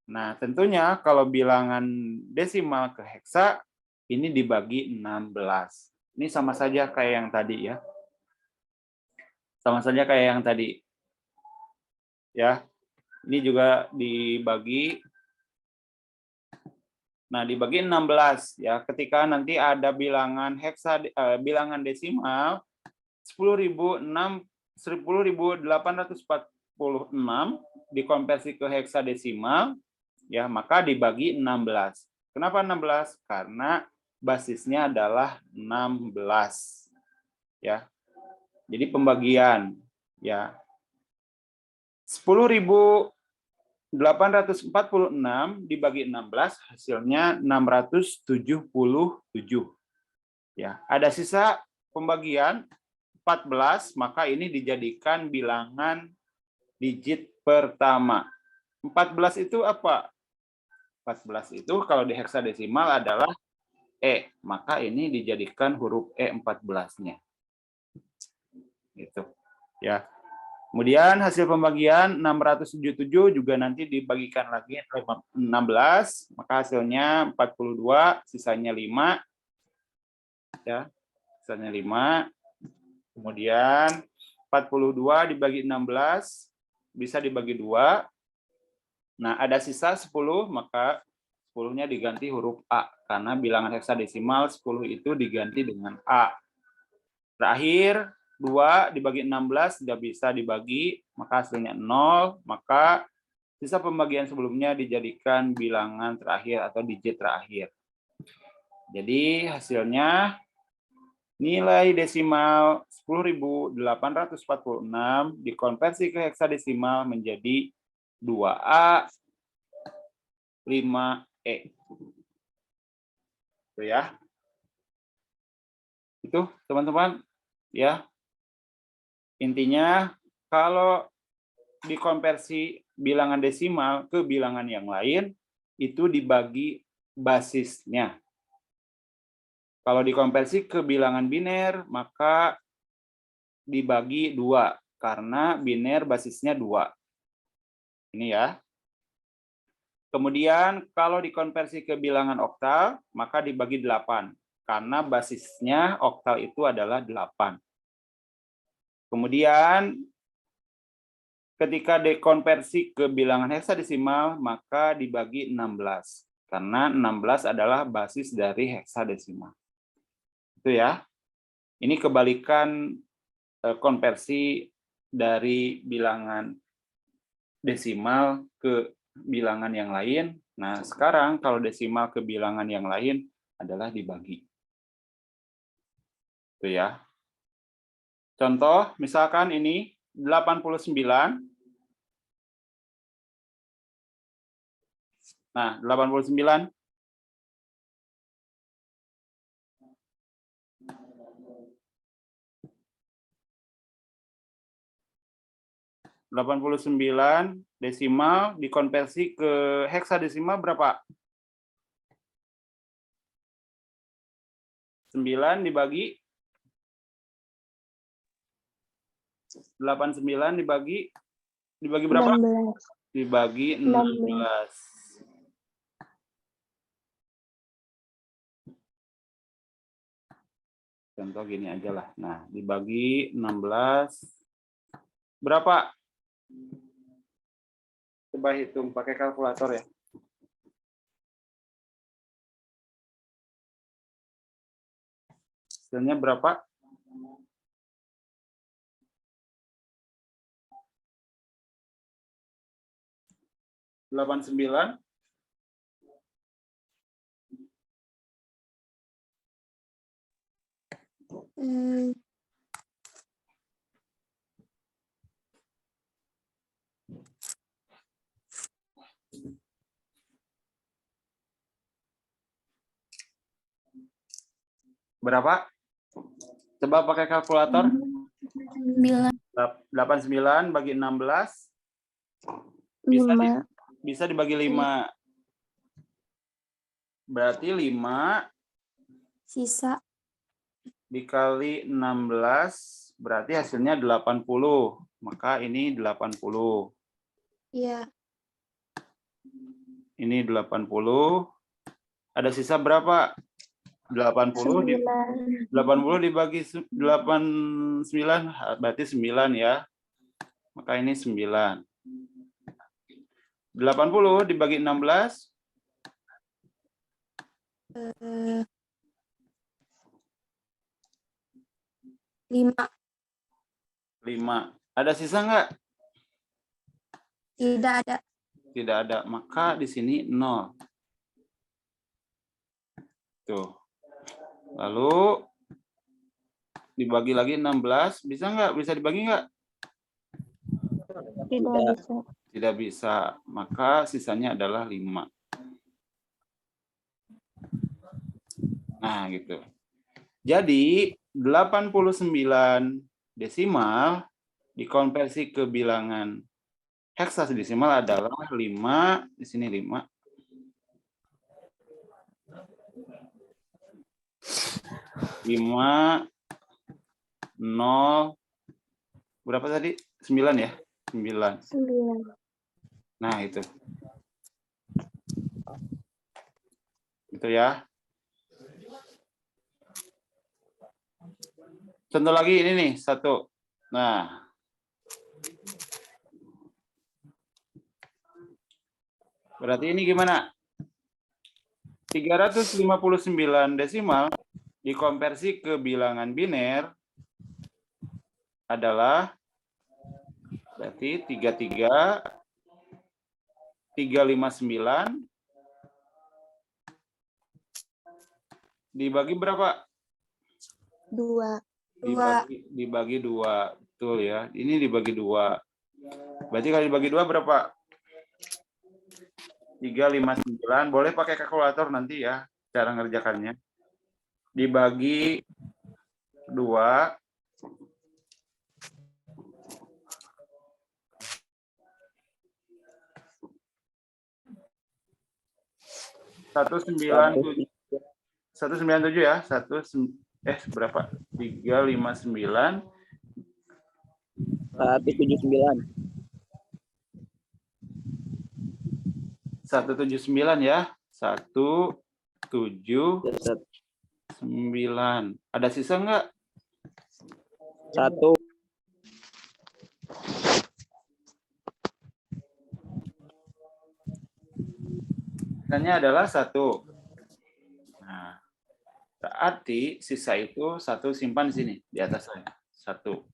Nah, tentunya kalau bilangan desimal ke heksa, ini dibagi 16. Ini sama saja kayak yang tadi ya. Sama saja kayak yang tadi. Ya, ini juga dibagi. Nah, dibagi 16 ya. Ketika nanti ada bilangan bilangan desimal 10.846 dikonversi ke heksadesimal ya, maka dibagi 16. Kenapa 16? Karena basisnya adalah 16. Ya. Jadi pembagian ya. 10.846 dibagi 16 hasilnya 677. Ya, ada sisa pembagian 14, maka ini dijadikan bilangan digit pertama. 14 itu apa? 14 itu kalau di heksadesimal adalah E, maka ini dijadikan huruf E 14-nya. Gitu. Ya. Kemudian hasil pembagian 677 juga nanti dibagikan lagi 16, maka hasilnya 42, sisanya 5. Ya. Sisanya 5. Kemudian 42 dibagi 16 bisa dibagi 2. Nah, ada sisa 10, maka 10-nya diganti huruf A karena bilangan heksadesimal 10 itu diganti dengan A. Terakhir 2 dibagi 16 tidak bisa dibagi, maka hasilnya 0, maka sisa pembagian sebelumnya dijadikan bilangan terakhir atau digit terakhir. Jadi hasilnya nilai desimal 10.846 dikonversi ke heksadesimal menjadi 2A 5E. Itu ya. Itu teman-teman ya. Intinya kalau dikonversi bilangan desimal ke bilangan yang lain itu dibagi basisnya. Kalau dikonversi ke bilangan biner, maka dibagi 2, karena biner basisnya 2. Ini ya. Kemudian kalau dikonversi ke bilangan oktal, maka dibagi 8, karena basisnya oktal itu adalah 8. Kemudian ketika dikonversi ke bilangan heksadesimal, maka dibagi 16, karena 16 adalah basis dari heksadesimal. Itu ya. Ini kebalikan konversi dari bilangan desimal ke bilangan yang lain. Nah, sekarang kalau desimal ke bilangan yang lain adalah dibagi. Itu ya. Contoh, misalkan ini 89. Nah, 89 desimal dikonversi ke heksadesimal berapa? 9 dibagi 89 dibagi berapa? 16. Dibagi 16. Contoh gini aja lah. Nah, dibagi 16 berapa? Coba hitung pakai kalkulator ya. Hasilnya berapa? Delapan 9. Berapa? Coba pakai kalkulator. 89 bagi 16. Bisa dibagi 5. Berarti 5 Sisa dikali 16 berarti hasilnya 80. maka ini 80. Iya. Ini 80. Ada sisa berapa? 80 dibagi 89 berarti 9 ya. Maka ini 9. 80 dibagi 16 5. 5. Ada sisa enggak? Tidak ada. Tidak ada. Maka di sini 0. Tuh. Lalu dibagi lagi 16, bisa nggak? Bisa dibagi nggak? Tidak bisa. Tidak bisa. Maka sisanya adalah 5. Nah, gitu. Jadi 89 desimal dikonversi ke bilangan heksadesimal adalah 5, di sini 5. 5, 0, berapa tadi? 9 ya? 9. 9. Nah, itu. Itu ya. Contoh lagi ini nih, 1. Nah. Berarti ini gimana? 359 desimal dikonversi ke bilangan biner adalah berarti 359 dibagi berapa? 2. Dibagi 2. Betul ya. Ini dibagi 2. Berarti kalau dibagi 2 berapa? 359. Boleh pakai kalkulator nanti ya cara ngerjakannya. Dibagi 2. 197 ya. Berapa? 359 179. 179 ya. 179. Ada sisa enggak? 1. Sisanya adalah 1. Nah, berarti sisa itu 1 simpan di sini di atas saya. 1.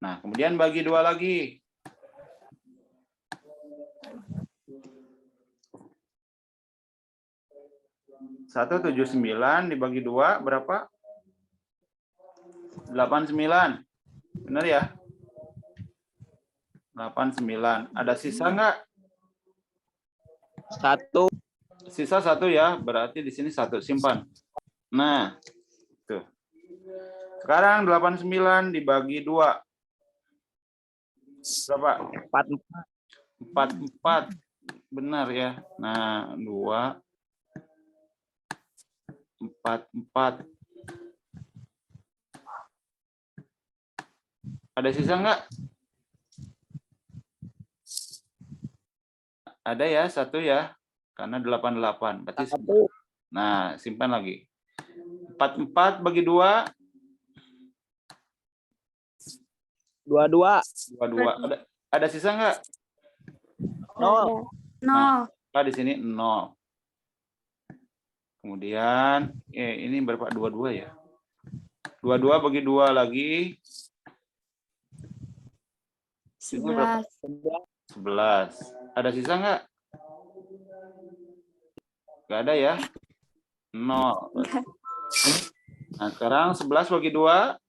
Nah, kemudian bagi 2 lagi. Satu 79 dibagi 2 berapa? 89. Benar ya? 89. Ada sisa enggak? 1. Sisa 1 ya, berarti di sini 1 simpan. Nah, tuh. Sekarang 89 dibagi 2. Berapa? 44. Benar ya. Nah, 2, 4. Ada sisa enggak? Ada ya, 1 ya. Karena 88. Berarti 1. nah, simpan lagi. 44 bagi 2. 22. 22. Ada sisa enggak? 0. Nah, di sini 0. Kemudian ini berapa? 22 ya. 22 bagi 2 lagi. 11. 11. Ada sisa enggak? Enggak ada ya. 0. Nah, sekarang 11 bagi 2.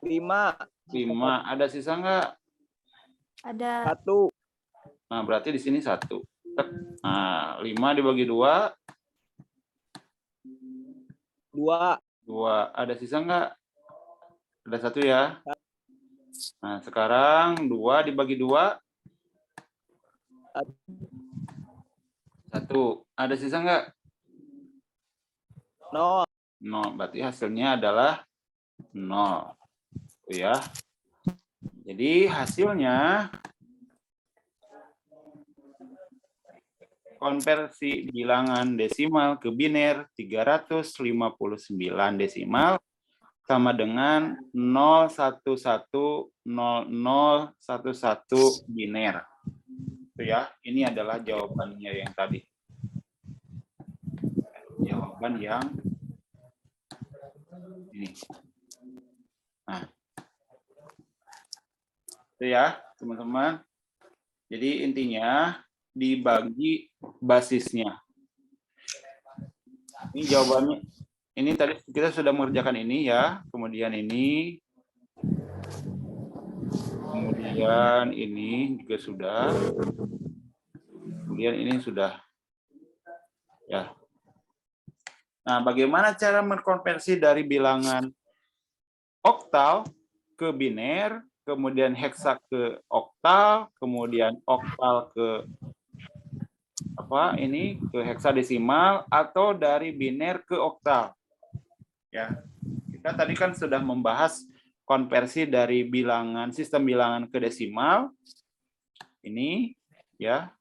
5. 5. Ada sisa enggak? Ada. 1. Nah, berarti di sini 1. Nah, 5 dibagi 2. 2. 2. Ada sisa enggak? Ada 1 ya. Nah, sekarang 2 dibagi 2. 1. Ada sisa enggak? 0. 0. Berarti hasilnya adalah 0. Tuh ya. Jadi hasilnya konversi bilangan desimal ke biner 359 desimal sama dengan 0110011 biner. Itu ya, ini adalah jawabannya yang tadi. Jawaban yang ini. Nah, itu ya, teman-teman. Jadi intinya dibagi basisnya. Ini jawabannya. Ini tadi kita sudah mengerjakan ini ya, kemudian ini, kemudian ini juga sudah, kemudian ini sudah. Ya. Nah, bagaimana cara mengkonversi dari bilangan oktal ke biner, kemudian heksa ke oktal, kemudian oktal ke apa ini ke heksadesimal, atau dari biner ke oktal? Ya, kita tadi kan sudah membahas konversi dari bilangan sistem bilangan ke desimal. Ini ya,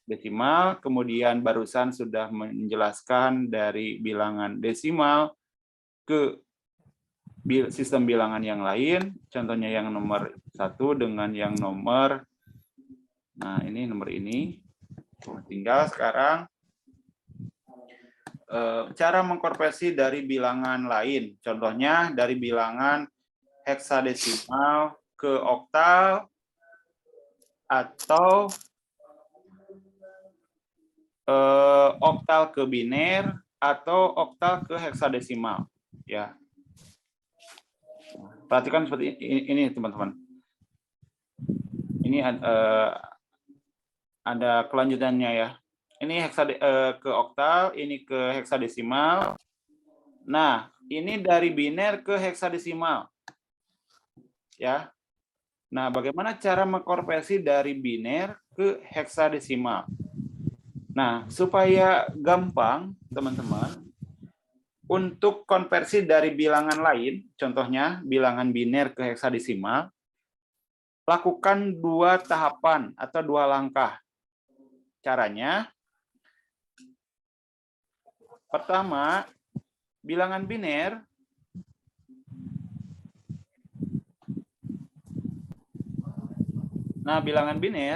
desimal, kemudian barusan sudah menjelaskan dari bilangan desimal ke sistem bilangan yang lain, contohnya yang nomor 1 dengan yang nomor, nah ini nomor ini. Tinggal sekarang cara mengkonversi dari bilangan lain, contohnya dari bilangan heksadesimal ke oktal atau oktal ke biner atau oktal ke heksadesimal. Ya, perhatikan seperti ini teman-teman. Ini ada kelanjutannya ya. Ini ke oktal, ini ke heksadesimal. Nah, ini dari biner ke heksadesimal. Ya. Nah, bagaimana cara mengkonversi dari biner ke heksadesimal? Nah, supaya gampang, teman-teman, untuk konversi dari bilangan lain, contohnya bilangan biner ke heksadesimal, lakukan 2 tahapan atau 2 langkah. Caranya, pertama, bilangan biner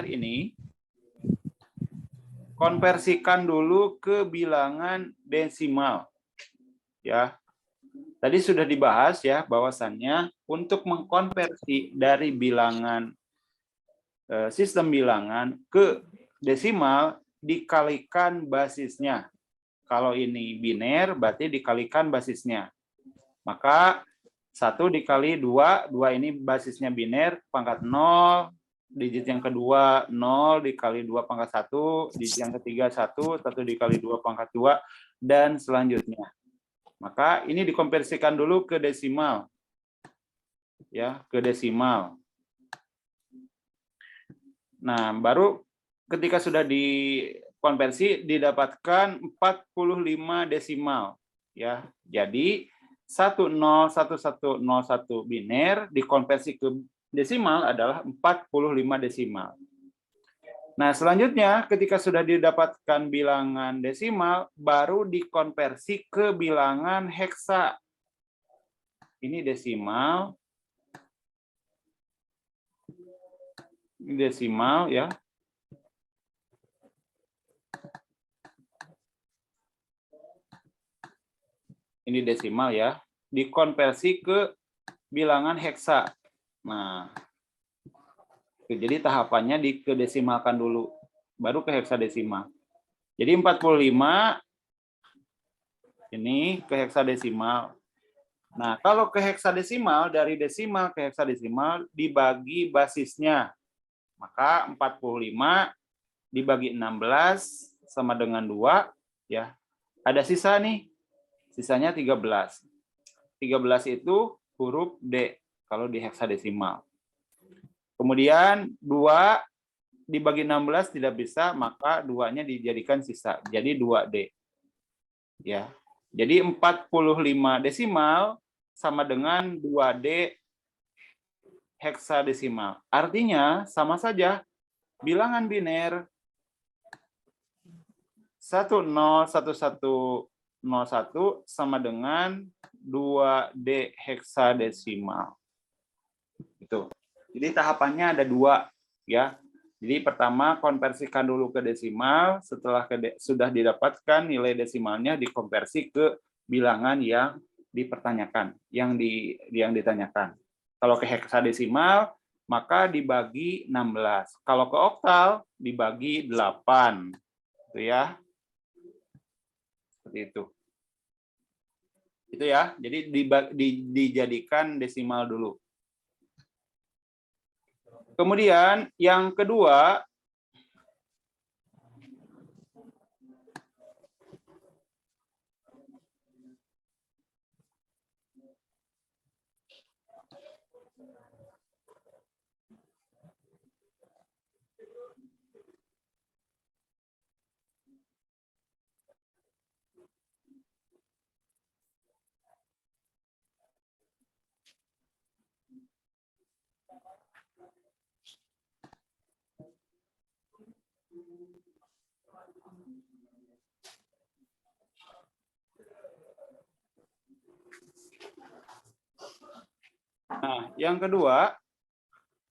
ini konversikan dulu ke bilangan desimal. Ya. Tadi sudah dibahas ya bahwasannya untuk mengkonversi dari bilangan sistem bilangan ke desimal dikalikan basisnya. Kalau ini biner berarti dikalikan basisnya. Maka 1 dikali 2, 2 ini basisnya biner, pangkat 0, digit yang kedua 0 dikali 2 pangkat 1, digit yang ketiga 1, 1 dikali 2 pangkat 2, dan selanjutnya. Maka ini dikonversikan dulu ke desimal. Ya, ke desimal. Nah, baru ketika sudah dikonversi didapatkan 45 desimal. Ya, jadi 101101 biner dikonversi ke desimal adalah 45 desimal. Nah, selanjutnya ketika sudah didapatkan bilangan desimal, baru dikonversi ke bilangan heksa. Ini desimal. Desimal ya. Ini desimal ya. Dikonversi ke bilangan heksa. Nah, jadi tahapannya kedesimalkan dulu, baru ke heksadesimal. Jadi 45 ini ke heksadesimal. Nah, kalau ke heksadesimal, dari desimal ke heksadesimal dibagi basisnya. Maka 45 dibagi 16 sama dengan 2. Ya. Ada sisa nih, sisanya 13. 13 itu huruf D kalau di heksadesimal. Kemudian 2 dibagi 16 tidak bisa, maka 2-nya dijadikan sisa. Jadi 2D. Ya. Jadi 45 desimal sama dengan 2D heksadesimal. Artinya sama saja, bilangan biner 101101 sama dengan 2D heksadesimal. Itu. Jadi tahapannya ada 2 ya. Jadi pertama konversikan dulu ke desimal, setelah sudah didapatkan nilai desimalnya dikonversi ke bilangan yang dipertanyakan, yang ditanyakan. Kalau ke heksadesimal maka dibagi 16. Kalau ke oktal dibagi 8. Itu ya. Seperti itu. Itu ya. Jadi dijadikan desimal dulu. Kemudian yang kedua,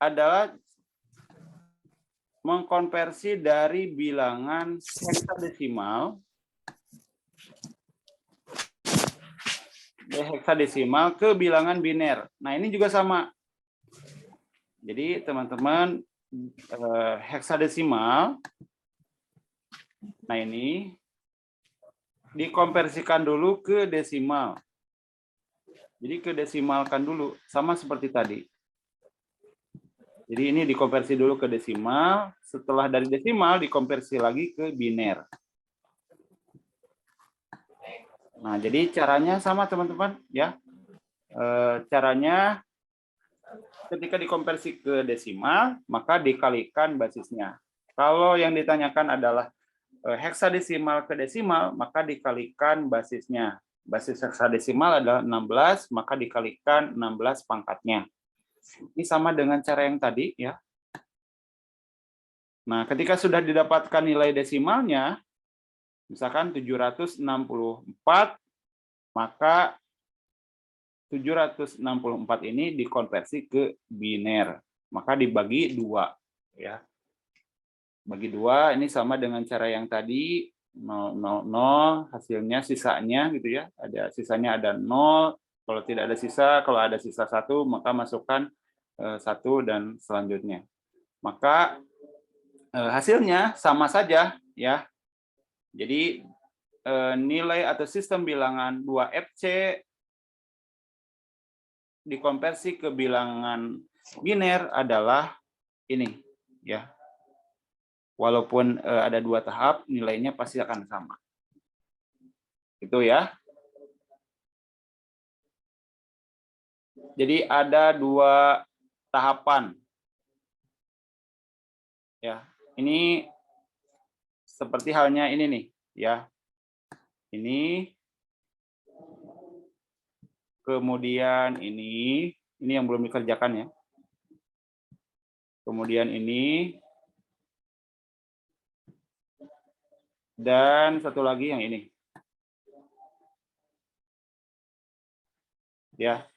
adalah mengkonversi dari bilangan heksadesimal ke bilangan biner. Nah, ini juga sama. Jadi, teman-teman, heksadesimal, nah ini dikonversikan dulu ke desimal. Jadi ke desimalkan dulu, sama seperti tadi. Jadi ini dikonversi dulu ke desimal, setelah dari desimal dikonversi lagi ke biner. Nah, jadi caranya sama teman-teman ya. Caranya ketika dikonversi ke desimal, maka dikalikan basisnya. Kalau yang ditanyakan adalah heksadesimal ke desimal, maka dikalikan basisnya. Basis heksadesimal adalah 16, maka dikalikan 16 pangkatnya. Ini sama dengan cara yang tadi ya. Nah, ketika sudah didapatkan nilai desimalnya, misalkan 764, maka 764 ini dikonversi ke biner, maka dibagi 2 ya. Bagi 2 ini sama dengan cara yang tadi, 0, 0, 0, hasilnya sisanya gitu ya. Sisanya ada 0, kalau tidak ada sisa, kalau ada sisa 1 maka masukkan 1 dan selanjutnya. Maka hasilnya sama saja ya. Jadi nilai atau sistem bilangan 2FC dikonversi ke bilangan biner adalah ini ya. Walaupun ada 2 tahap, nilainya pasti akan sama. Itu ya. Jadi ada 2 tahapan. Ya, ini seperti halnya ini nih, ya. Ini kemudian ini yang belum dikerjakan ya. Kemudian ini dan satu lagi yang ini. Ya.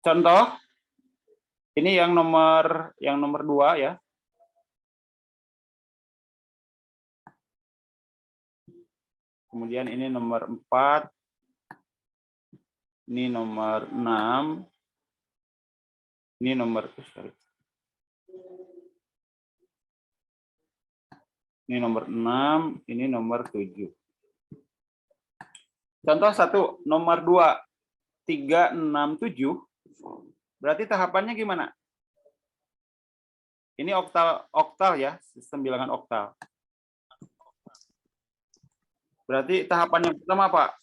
Contoh ini yang nomor 2 ya. Kemudian ini nomor 4. Ini nomor 6. Ini nomor Ini nomor 6, ini nomor 7. Contoh 1, nomor 2, 3, 6, 7. Berarti tahapannya gimana? Ini oktal ya, sistem bilangan oktal. Berarti tahapan yang pertama apa?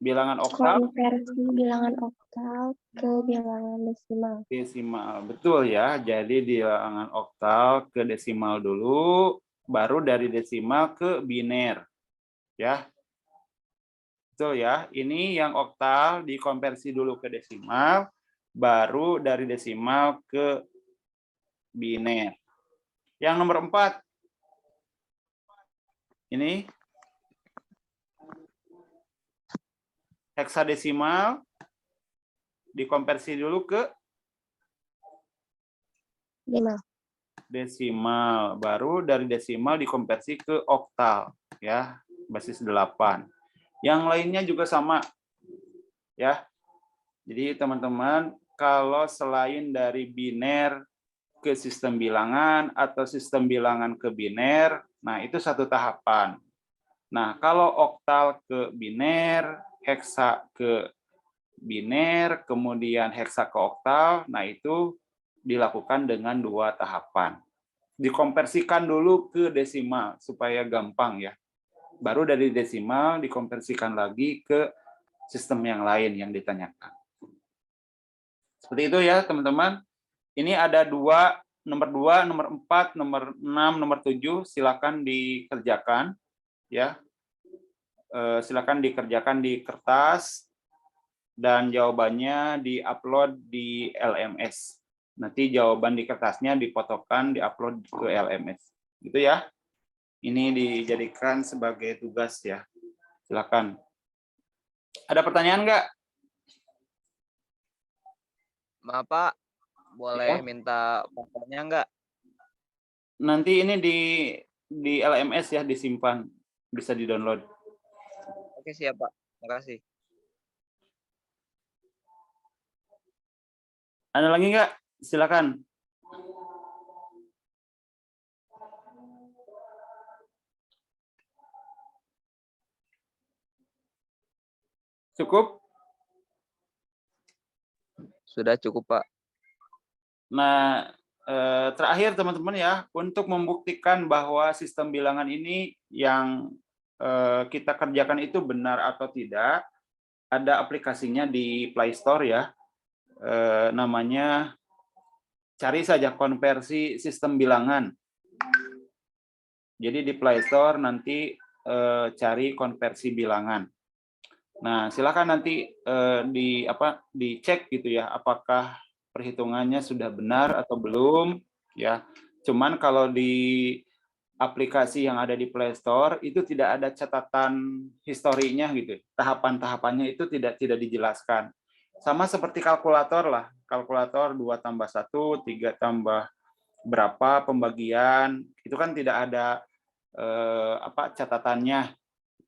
Bilangan oktal. Konversi bilangan oktal ke bilangan desimal. Desimal, betul ya. Jadi bilangan oktal ke desimal dulu, baru dari desimal ke biner. Ya. Betul ya. Ini yang oktal dikonversi dulu ke desimal, baru dari desimal ke biner. Yang nomor 4. Ini heksadesimal dikonversi dulu ke 5. desimal, baru dari desimal dikonversi ke oktal ya, basis 8. Yang lainnya juga sama ya. Jadi teman-teman, kalau selain dari biner ke sistem bilangan atau sistem bilangan ke biner, nah itu satu tahapan. Nah, kalau oktal ke biner, heksa ke biner, kemudian heksa ke oktal, nah itu dilakukan dengan 2 tahapan. Dikonversikan dulu ke desimal supaya gampang ya. Baru dari desimal dikonversikan lagi ke sistem yang lain yang ditanyakan. Seperti itu ya teman-teman. Ini ada nomor 2, nomor 4, nomor 6, nomor 7. Silakan dikerjakan ya. Silakan dikerjakan di kertas dan jawabannya diupload di LMS. Nanti jawaban di kertasnya dipotokkan, diupload ke LMS. Gitu ya. Ini dijadikan sebagai tugas ya. Silakan. Ada pertanyaan nggak? Maaf Pak, boleh Ya. minta fotonya nggak? Nanti ini di LMS ya, disimpan, bisa di-download. Oke siap Pak, makasih. Ada lagi nggak? Silakan. Cukup? Sudah cukup Pak. Nah, terakhir teman-teman ya, untuk membuktikan bahwa sistem bilangan ini yang kita kerjakan itu benar atau tidak, ada aplikasinya di Play Store ya, namanya cari saja konversi sistem bilangan. Jadi di Play Store nanti cari konversi bilangan. Nah, silakan nanti dicek gitu ya, apakah perhitungannya sudah benar atau belum ya. Cuman kalau di aplikasi yang ada di Play Store itu tidak ada catatan historinya gitu. Tahapan-tahapannya itu tidak dijelaskan. Sama seperti kalkulator lah. Kalkulator 2 tambah 1, 3 tambah berapa pembagian, itu kan tidak ada catatannya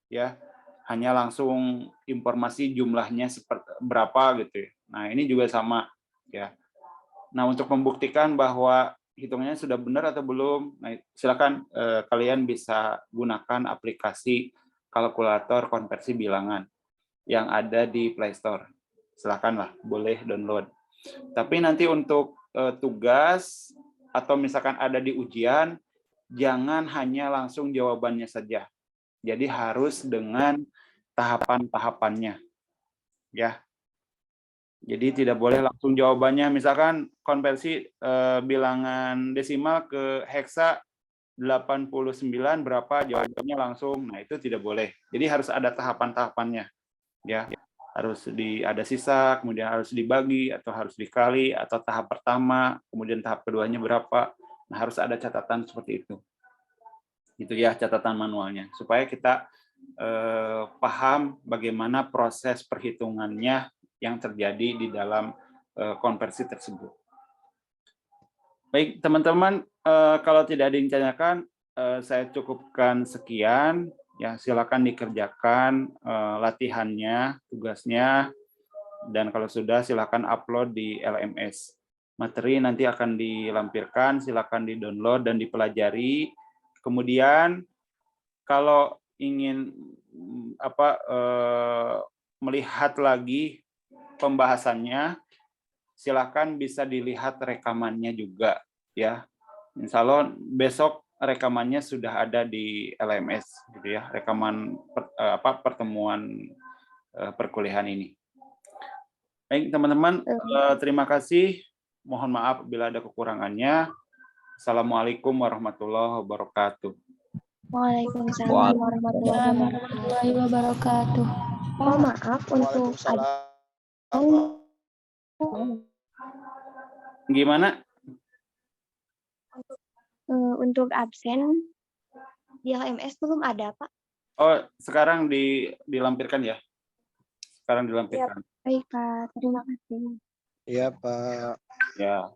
ya. Hanya langsung informasi jumlahnya seperti berapa gitu ya. Nah, ini juga sama ya. Nah, untuk membuktikan bahwa hitungannya sudah benar atau belum, nah, silakan kalian bisa gunakan aplikasi kalkulator konversi bilangan yang ada di Play Store. Silakanlah, boleh download. Tapi nanti untuk tugas atau misalkan ada di ujian, jangan hanya langsung jawabannya saja. Jadi harus dengan tahapan-tahapannya. Ya. Jadi tidak boleh langsung jawabannya, misalkan konversi bilangan desimal ke heksa 89 berapa, jawabannya langsung. Nah, itu tidak boleh. Jadi harus ada tahapan-tahapannya. Ya. Harus ada sisa, kemudian harus dibagi atau harus dikali, atau tahap pertama, kemudian tahap keduanya berapa. Nah, harus ada catatan seperti itu. Itu ya catatan manualnya, supaya kita paham bagaimana proses perhitungannya yang terjadi di dalam konversi tersebut. Baik teman-teman, kalau tidak ada yang ditanyakan, saya cukupkan sekian. Ya, silakan dikerjakan latihannya, tugasnya, dan kalau sudah silakan upload di LMS. Materi nanti akan dilampirkan, silakan di-download dan dipelajari. Kemudian kalau ingin melihat lagi pembahasannya, silakan bisa dilihat rekamannya juga ya. Insya Allah besok rekamannya sudah ada di LMS gitu ya, rekaman pertemuan perkuliahan ini. Baik teman-teman, terima kasih. Mohon maaf bila ada kekurangannya. Assalamualaikum warahmatullahi wabarakatuh. Waalaikumsalam warahmatullahi wabarakatuh. Oh maaf untuk Gimana? untuk absen di LMS belum ada Pak. Oh, sekarang dilampirkan ya? Sekarang dilampirkan. Baik Pak, terima kasih. Iya, Pak. Ya.